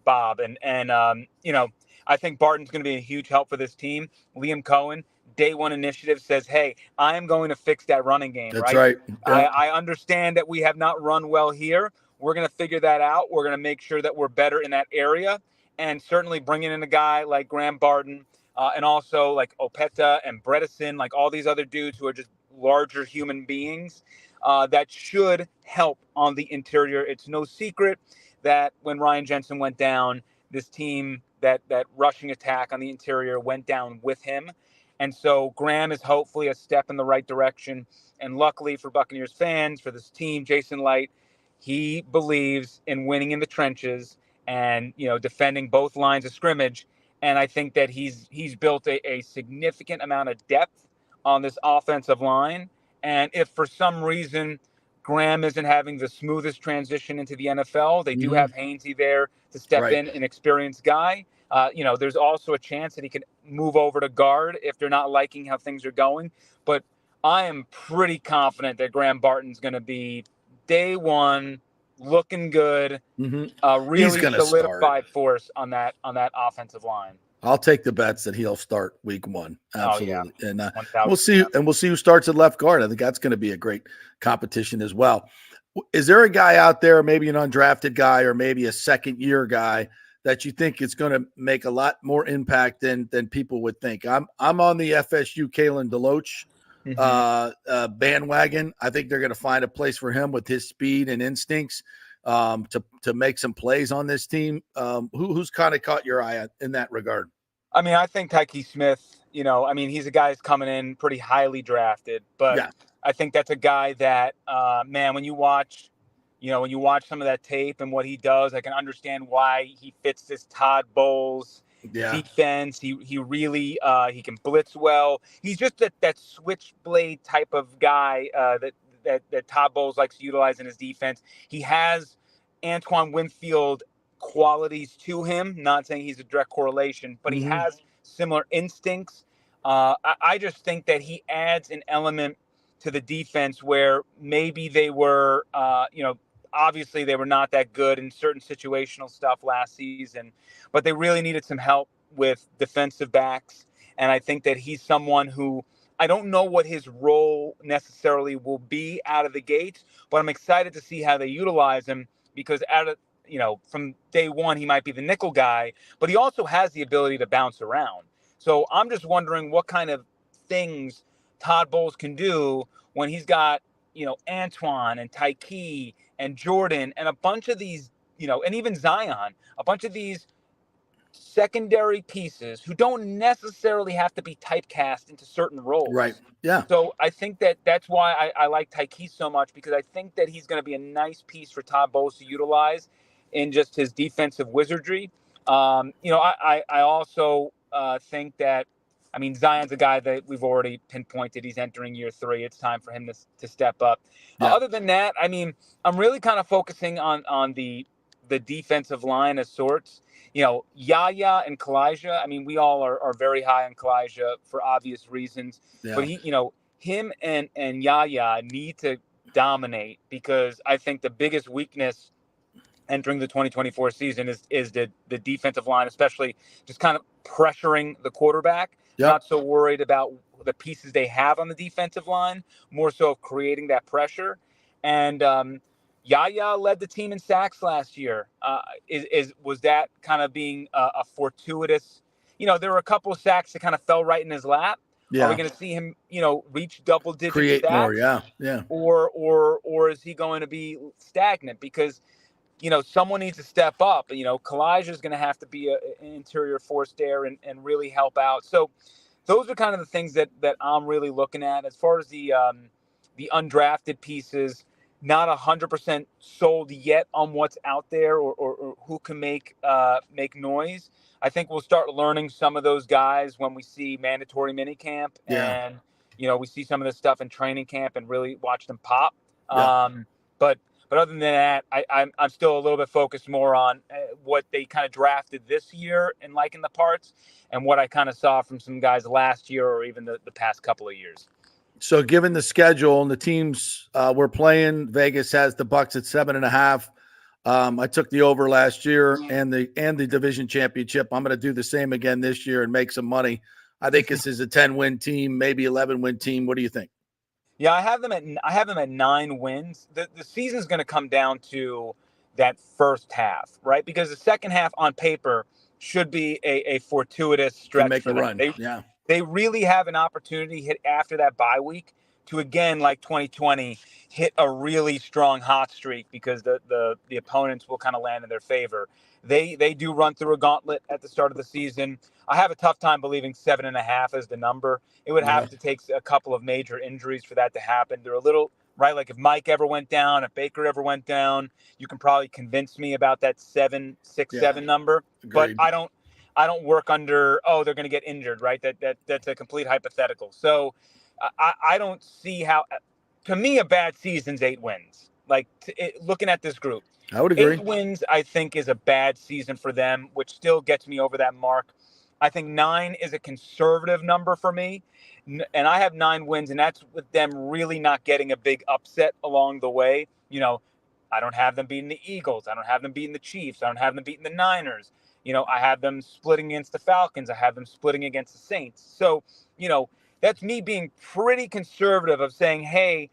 Bob. And I think Barton's going to be a huge help for this team. Liam Cohen, day one initiative, says, hey, I am going to fix that running game. That's right. Yeah. I understand that we have not run well here. We're going to figure that out. We're going to make sure that we're better in that area. And certainly bringing in a guy like Graham Barton and also like Opeta and Bredesen, like all these other dudes who are just larger human beings, that should help on the interior. It's no secret that when Ryan Jensen went down, this team, that rushing attack on the interior went down with him. And so Graham is hopefully a step in the right direction. And luckily for Buccaneers fans, for this team, Jason Light, he believes in winning in the trenches and, defending both lines of scrimmage. And I think that he's built a significant amount of depth on this offensive line. And if for some reason Graham isn't having the smoothest transition into the NFL, they do have Hainsey there to step in, an experienced guy. There's also a chance that he can move over to guard if they're not liking how things are going. But I am pretty confident that Graham Barton's going to be day one, looking good, really solidified force on that offensive line. I'll take the bets that he'll start week one. Absolutely. Oh, yeah. And we'll see who starts at left guard. I think that's going to be a great competition as well. Is there a guy out there, maybe an undrafted guy or maybe a second year guy that you think is going to make a lot more impact than people would think? I'm on the FSU Kalen DeLoach bandwagon. I think they're going to find a place for him with his speed and instincts to make some plays on this team. Who's kind of caught your eye in that regard? I mean, I think Tyke Smith, he's a guy who's coming in pretty highly drafted, but yeah. I think that's a guy that, when you watch some of that tape and what he does, I can understand why he fits this Todd Bowles defense. He really he can blitz well. He's just that switchblade type of guy that Todd Bowles likes to utilize in his defense. He has Antoine Winfield qualities to him. Not saying he's a direct correlation, but he has similar instincts. I just think that he adds an element to the defense where maybe they were, obviously they were not that good in certain situational stuff last season, but they really needed some help with defensive backs. And I think that he's someone who, I don't know what his role necessarily will be out of the gate, but I'm excited to see how they utilize him because from day one, he might be the nickel guy, but he also has the ability to bounce around. So I'm just wondering what kind of things Todd Bowles can do when he's got, Antoine and Tyke and Jordan and a bunch of these, and even Zion, a bunch of these secondary pieces who don't necessarily have to be typecast into certain roles. Right. Yeah. So I think that's why I like Tyke so much, because I think that he's going to be a nice piece for Todd Bowles to utilize in just his defensive wizardry. I also think that, Zion's a guy that we've already pinpointed. He's entering year 3. It's time for him to step up. Yeah. Other than that, I'm really kind of focusing on the the defensive line of sorts. Yaya and Kalijah, I mean, we all are very high on Kalijah for obvious reasons. Yeah. But him and Yaya need to dominate, because I think the biggest weakness entering the 2024 season is the defensive line, especially just kind of pressuring the quarterback. Yep. Not so worried about the pieces they have on the defensive line, more so of creating that pressure. And Yaya led the team in sacks last year. Was that kind of being a fortuitous? There were a couple of sacks that kind of fell right in his lap. Yeah. Are we going to see him, reach double-digit Create sacks? more, yeah. Or is he going to be stagnant? Because someone needs to step up. Kalijah is going to have to be an interior force there and really help out. So those are kind of the things that I'm really looking at. As far as the undrafted pieces, not 100% sold yet on what's out there or who can make noise. I think we'll start learning some of those guys when we see mandatory minicamp and we see some of this stuff in training camp and really watch them pop. Yeah. But other than that, I'm still a little bit focused more on what they kind of drafted this year and liking the parts, and what I kind of saw from some guys last year or even the past couple of years. So given the schedule and the teams we're playing, Vegas has the Bucks at 7.5. I took the over last year and the division championship. I'm going to do the same again this year and make some money. I think this is a 10-win team, maybe 11-win team. What do you think? Yeah, I have them at 9 wins. The season's going to come down to that first half, right? Because the second half on paper should be a fortuitous stretch make for a them. run. They really have an opportunity hit after that bye week to, again, like 2020, hit a really strong hot streak, because the opponents will kind of land in their favor. They do run through a gauntlet at the start of the season. I have a tough time believing 7.5 is the number. It would have to take a couple of major injuries for that to happen. They're a little, right, like if Mike ever went down, if Baker ever went down, you can probably convince me about that 7 number. Agreed. But I don't work under, they're going to get injured, right? That's a complete hypothetical. So I don't see how, to me, a bad season's 8 wins. Like, looking at this group, I would agree. 8 wins, I think, is a bad season for them, which still gets me over that mark. I think 9 is a conservative number for me. And I have 9 wins, and that's with them really not getting a big upset along the way. I don't have them beating the Eagles. I don't have them beating the Chiefs. I don't have them beating the Niners. I have them splitting against the Falcons. I have them splitting against the Saints. So, that's me being pretty conservative of saying, hey,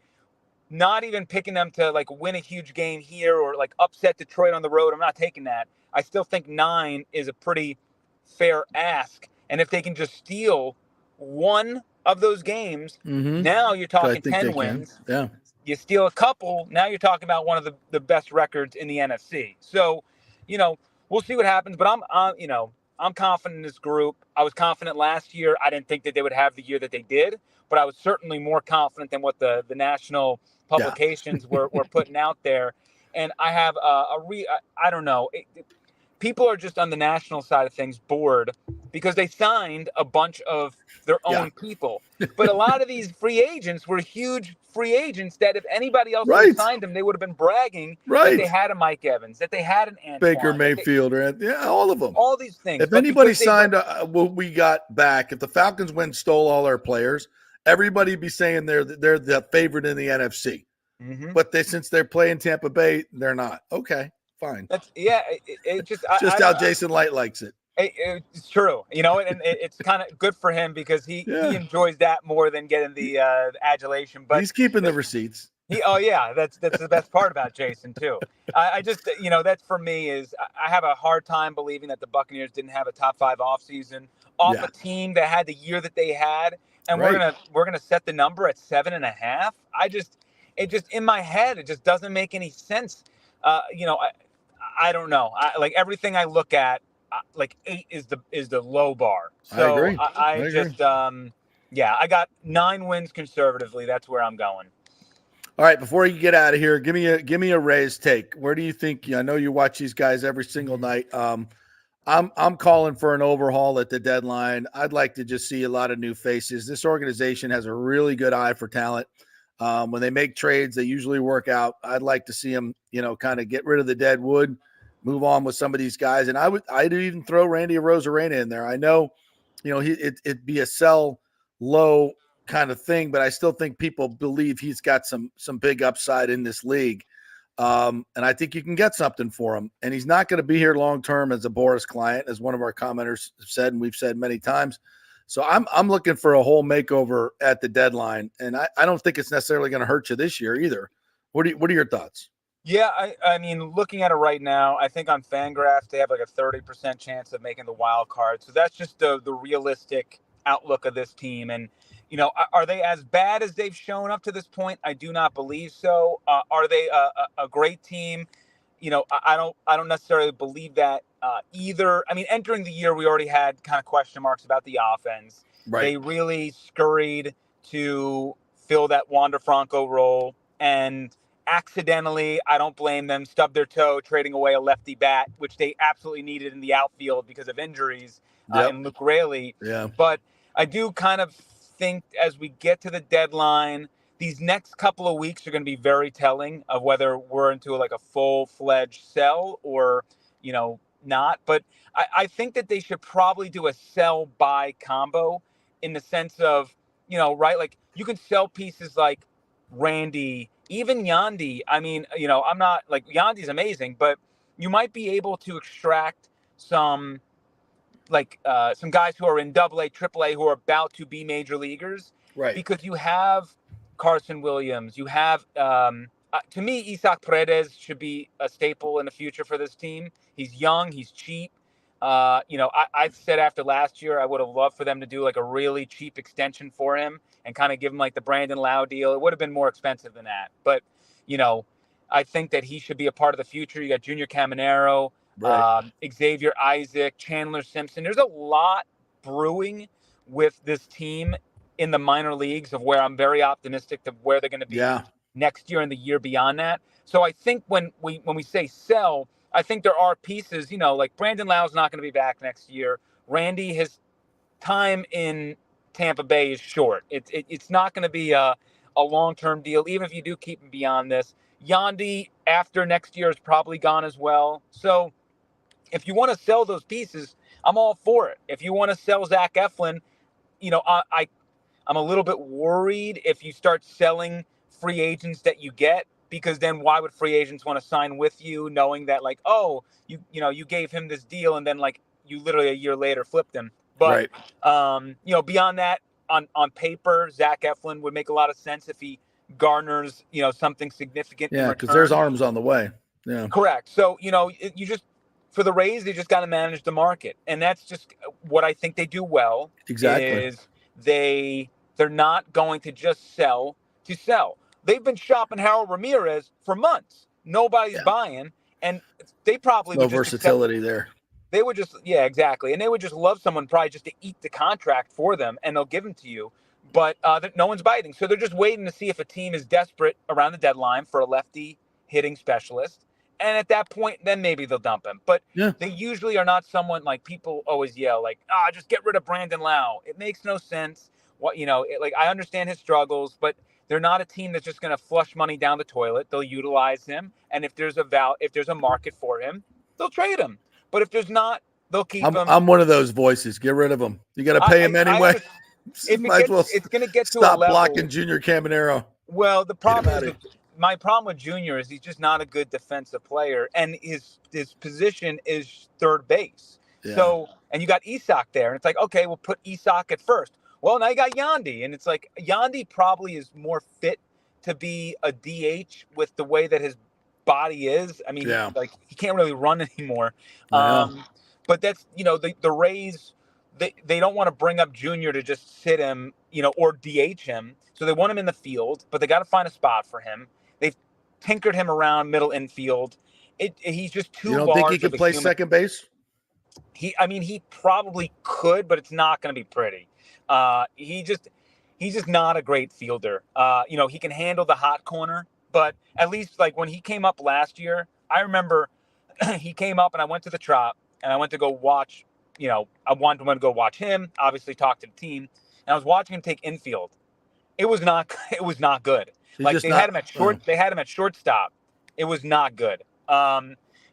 not even picking them to like win a huge game here or like upset Detroit on the road. I'm not taking that. I still think 9 is a pretty fair ask. And if they can just steal one of those games, now you're talking 10 wins. Yeah. You steal a couple, now you're talking about one of the best records in the NFC. So, we'll see what happens. But I'm confident in this group. I was confident last year. I didn't think that they would have the year that they did, but I was certainly more confident than what the national publications were putting out there. And I have I don't know. People are just on the national side of things bored because they signed a bunch of their own people. But a lot of these free agents were huge free agents that if anybody else had signed them, they would have been bragging that they had a Mike Evans, that they had an Antoine, Baker Mayfield, all of them. All these things. If anybody signed what we got back, if the Falcons went and stole all our players, everybody would be saying they're the favorite in the NFC. But since they're playing Tampa Bay, they're not. Okay. Fine. It's just how Jason Light likes it. It's true, and it's kind of good for him because he enjoys that more than getting the adulation. But he's keeping the receipts. That's the best part about Jason too. I just that's for me is I have a hard time believing that the Buccaneers didn't have a top 5 offseason off a team that had the year that they had, and we're gonna set the number at 7.5. It just in my head it just doesn't make any sense. I don't know. Like everything I look at, like 8 is the low bar. So I agree. I agree. I got 9 wins conservatively. That's where I'm going. All right, before you get out of here, give me a Rays take. Where do you think? I know you watch these guys every single night. I'm calling for an overhaul at the deadline. I'd like to just see a lot of new faces. This organization has a really good eye for talent. When they make trades, they usually work out. I'd like to see them, kind of get rid of the dead wood move on with some of these guys. And I'd even throw Randy Arozarena in there. I know, it'd be a sell low kind of thing, but I still think people believe he's got some big upside in this league. And I think you can get something for him. And he's not going to be here long-term as a Boris client, as one of our commenters said, and we've said many times. So I'm looking for a whole makeover at the deadline. And I don't think it's necessarily going to hurt you this year either. What are your thoughts? Yeah, I mean, looking at it right now, I think on Fangraphs they have like a 30% chance of making the wild card. So that's just the realistic outlook of this team. And, are they as bad as they've shown up to this point? I do not believe so. Are they a great team? I don't necessarily believe that either. I mean, entering the year, we already had kind of question marks about the offense. Right. They really scurried to fill that Wander Franco role, and accidentally, I don't blame them, stubbed their toe trading away a lefty bat, which they absolutely needed in the outfield because of injuries in Luke Raley. Yeah. But I do kind of think as we get to the deadline, these next couple of weeks are going to be very telling of whether we're into like a full-fledged sell or, not. But I think that they should probably do a sell-buy combo in the sense of, right, like you can sell pieces like Randy, even Yandy. I mean, I'm not like Yandy's amazing, but you might be able to extract some guys who are in AA, AAA who are about to be major leaguers, right? Because you have Carson Williams, you have to me, Isaac Paredes should be a staple in the future for this team. He's young, he's cheap. I said after last year, I would have loved for them to do like a really cheap extension for him and kind of give him like the Brandon Lau deal. It would have been more expensive than that. But, I think that he should be a part of the future. You got Junior Caminero, right. Xavier Isaac, Chandler Simpson. There's a lot brewing with this team in the minor leagues of where I'm very optimistic of where they're going to be next year and the year beyond that. So I think when we say sell, I think there are pieces, like Brandon Lau's not going to be back next year. Randy, his time in Tampa Bay is short. It's not going to be a long-term deal, even if you do keep him beyond this. Yandy, after next year, is probably gone as well. So if you want to sell those pieces, I'm all for it. If you want to sell Zach Eflin, I'm a little bit worried if you start selling free agents that you get, because then why would free agents want to sign with you knowing that like, oh, you gave him this deal and then like you literally a year later flipped him. But, beyond that, on paper, Zach Eflin would make a lot of sense if he garners, something significant. Yeah, because there's arms on the way. Yeah. Correct. So, you just, for the Rays, they just got to manage the market. And that's just what I think they do well. Exactly. Is they're not going to just sell to sell. They've been shopping Harold Ramirez for months. Nobody's buying. And they probably no would just versatility there. They would just, exactly. And they would just love someone probably just to eat the contract for them, and they'll give them to you. But no one's biting. So they're just waiting to see if a team is desperate around the deadline for a lefty hitting specialist. And at that point, then maybe they'll dump him. But they usually are not someone like people always yell, like, just get rid of Brandon Lau. It makes no sense. I understand his struggles, but they're not a team that's just going to flush money down the toilet. They'll utilize him. And if there's a market for him, they'll trade him. But if there's not, they'll keep him. I'm one of those voices. Get rid of him. You got to pay him anyway. It's going to get to a stop level. blocking Junior Caminero. Well, the problem is my problem with Junior is he's just not a good defensive player, and his position is third base. Yeah. So, and you got Isak there, and it's like, okay, we'll put Isak at first. Well, now you got Yandy, and it's like Yandy probably is more fit to be a DH with the way that his body is. I mean, he can't really run anymore. But that's, the Rays, they don't want to bring up Junior to just sit him, or DH him. So they want him in the field, but they got to find a spot for him. They've tinkered him around middle infield. He's just too large. You don't think he could play second base? He probably could, but it's not going to be pretty. He's just not a great fielder. He can handle the hot corner, but at least like when he came up last year, I remember he came up and I went to the Trop and I went to go watch, I wanted to go watch him, obviously talk to the team, and I was watching him take infield. It was not good. They had him at shortstop. It was not good.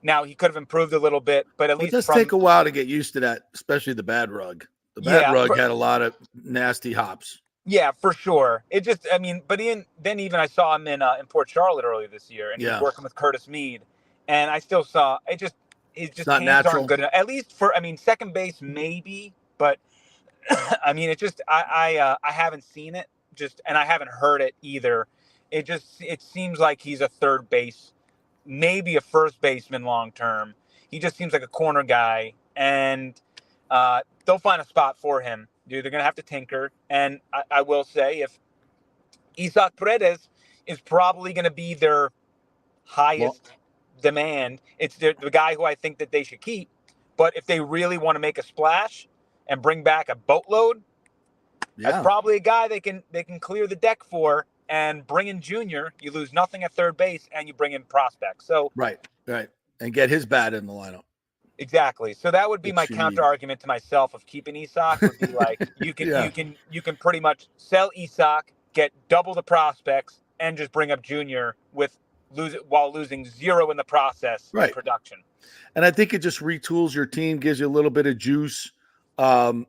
Now he could have improved a little bit, but at Well, it least does from take a while to get used to that, especially the bad rug. The bad rug had a lot of nasty hops. Yeah, for sure. It just, I mean, but then even I saw him in Port Charlotte earlier this year, and he was working with Curtis Mead, and I still saw his not hands natural. aren't good enough. At least for, I mean, second base maybe, but I mean, it just I haven't seen it and I haven't heard it either. It seems like he's a third base, maybe a first baseman long term. He just seems like a corner guy, and they'll find a spot for him. Dude, they're gonna have to tinker. And I will say, if Isaac Paredes is probably gonna be their highest demand, it's the guy who I think that they should keep. But if they really want to make a splash and bring back a boatload, that's probably a guy they can clear the deck for. And bring in Junior, you lose nothing at third base, and you bring in prospects. So right, and get his bat in the lineup. Exactly. So that would be my counter argument to myself of keeping Isak. Would be like you can pretty much sell Isak, get double the prospects, and just bring up Junior while losing zero in the process in production. And I think it just retools your team, gives you a little bit of juice. And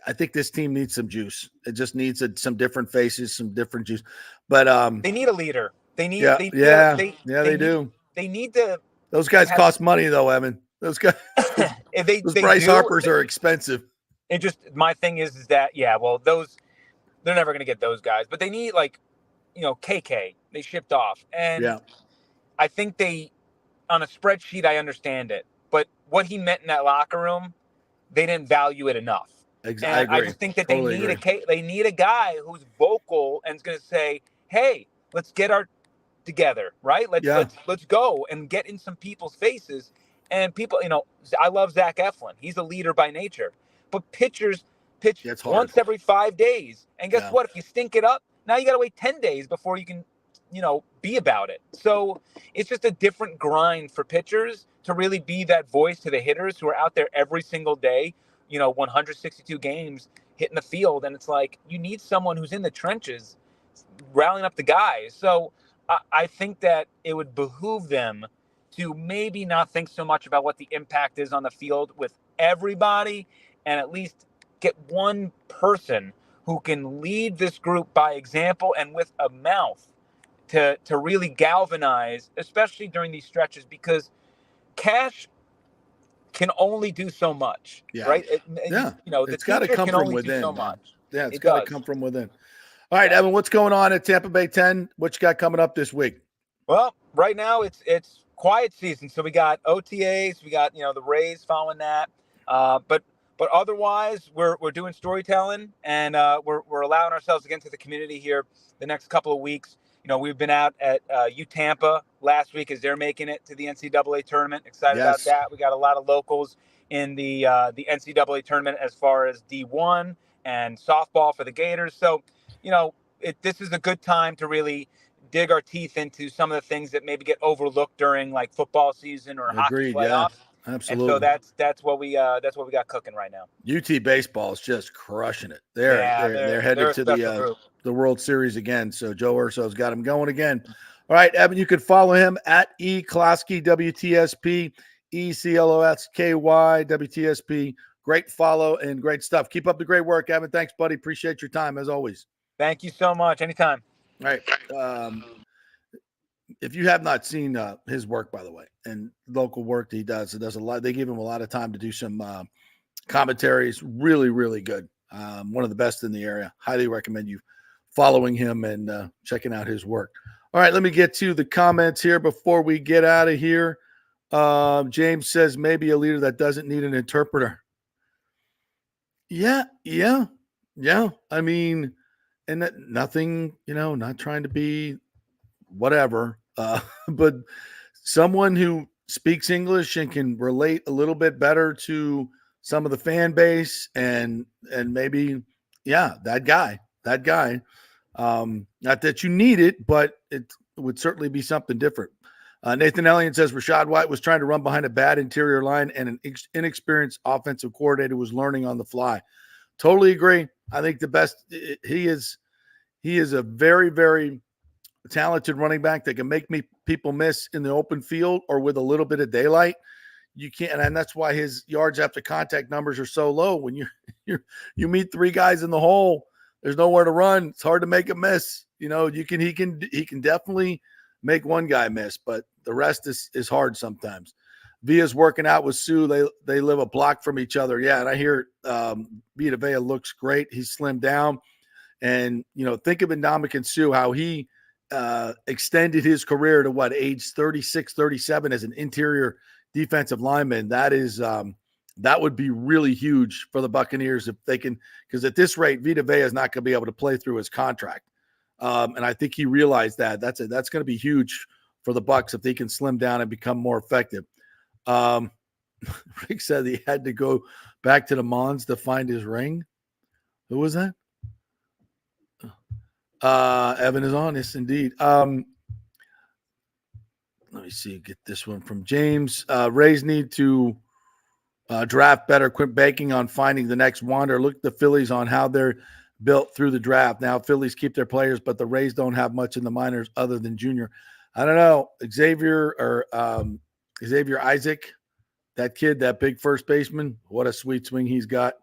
I think this team needs some juice. It just needs some different faces, some different juice. But they need a leader. They need they do. They need to. Those guys cost money, though, Evan. Those guys. Those Bryce Harpers are expensive. It just my thing is that they're never going to get those guys, but they need KK. They shipped off, and I think on a spreadsheet I understand it, but what he meant in that locker room, they didn't value it enough. Exactly. And I just think that they need a guy who's vocal and is going to say, "Hey, let's get our together, right? Let's go and get in some people's faces." And people, I love Zach Eflin. He's a leader by nature. But pitchers pitch once every 5 days. And guess what? If you stink it up, now you got to wait 10 days before you can, be about it. So it's just a different grind for pitchers to really be that voice to the hitters who are out there every single day, 162 games hitting the field. And it's like, you need someone who's in the trenches rallying up the guys. So I think that it would behoove them to maybe not think so much about what the impact is on the field with everybody, and at least get one person who can lead this group by example and with a mouth to really galvanize, especially during these stretches, because Cash can only do so much, right? It's got to come from within. So much. Yeah, it's got to come from within. All right, Evan, what's going on at Tampa Bay 10? What you got coming up this week? Well, right now it's quiet season, so we got OTAs, we got the Rays following that, but otherwise we're doing storytelling, and we're allowing ourselves to get into the community here the next couple of weeks. We've been out at U Tampa last week as they're making it to the NCAA tournament. Excited about that. We got a lot of locals in the NCAA tournament as far as D1 and softball for the Gators. So this is a good time to really dig our teeth into some of the things that maybe get overlooked during like football season or hockey playoffs. Yeah, absolutely. And so that's what we got cooking right now. UT baseball is just crushing it. They're headed to the World Series again. So Joe Urso's got them going again. All right, Evan, you can follow him at Closky, WTSP, ECLOSKY, WTSP. Great follow and great stuff. Keep up the great work, Evan. Thanks, buddy. Appreciate your time as always. Thank you so much. Anytime. All right. If you have not seen his work, by the way, and local work that he does, it does a lot. They give him a lot of time to do some commentaries. Really, really good. One of the best in the area. Highly recommend you following him and checking out his work. All right, let me get to the comments here before we get out of here. James says maybe a leader that doesn't need an interpreter. Yeah. I mean, and that nothing, not trying to be whatever, but someone who speaks English and can relate a little bit better to some of the fan base and maybe, that guy. Not that you need it, but it would certainly be something different. Nathan Elliott says Rashad White was trying to run behind a bad interior line and an inexperienced offensive coordinator was learning on the fly. Totally agree. I think the best he is a very, very talented running back that can make people miss in the open field or with a little bit of daylight. You can't, and that's why his yards after contact numbers are so low. When you meet 3 guys in the hole, there's nowhere to run. It's hard to make a miss. He can definitely make one guy miss, but the rest is hard sometimes. Villa's working out with Sue. They live a block from each other. Yeah, and I hear Vita Vea looks great. He's slimmed down. And, think of Ndamukong Suh, how he extended his career to age 36, 37 as an interior defensive lineman. That would be really huge for the Buccaneers if they can, because at this rate, Vita Vea is not going to be able to play through his contract. And I think he realized that. That's going to be huge for the Bucs if they can slim down and become more effective. Rick said he had to go back to the Mons to find his ring. Who was that? Evan is on. Yes, indeed. Let me see. Get this one from James. Rays need to draft better. Quit banking on finding the next Wander. Look at the Phillies on how they're built through the draft. Now, Phillies keep their players, but the Rays don't have much in the minors other than junior. I don't know. Xavier Isaac, that kid, that big first baseman, what a sweet swing he's got.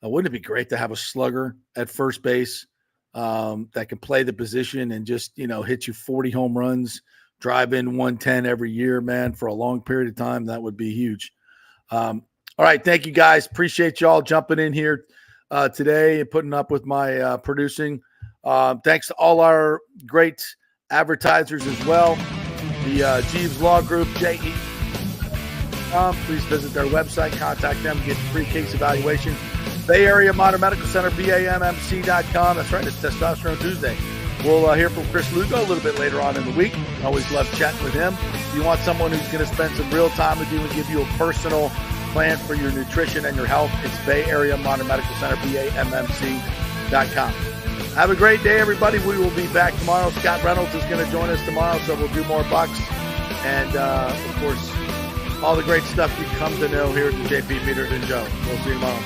Wouldn't it be great to have a slugger at first base that can play the position and just, hit you 40 home runs, drive in 110 every year, man, for a long period of time? That would be huge. All right. Thank you, guys. Appreciate y'all jumping in here today and putting up with my producing. Thanks to all our great advertisers as well. The Jeeves Law Group, JE. Please visit their website, contact them, get a free case evaluation. Bay Area Modern Medical Center, BAMMC.com. That's right, it's Testosterone Tuesday. We'll hear from Chris Lugo a little bit later on in the week. Always love chatting with him. If you want someone who's going to spend some real time with you and give you a personal plan for your nutrition and your health, it's Bay Area Modern Medical Center, BAMMC.com. Have a great day, everybody. We will be back tomorrow. Scott Reynolds is going to join us tomorrow, so we'll do more Bucks. And, of course, all the great stuff you come to know here at the JP Peterson Show. We'll see you tomorrow.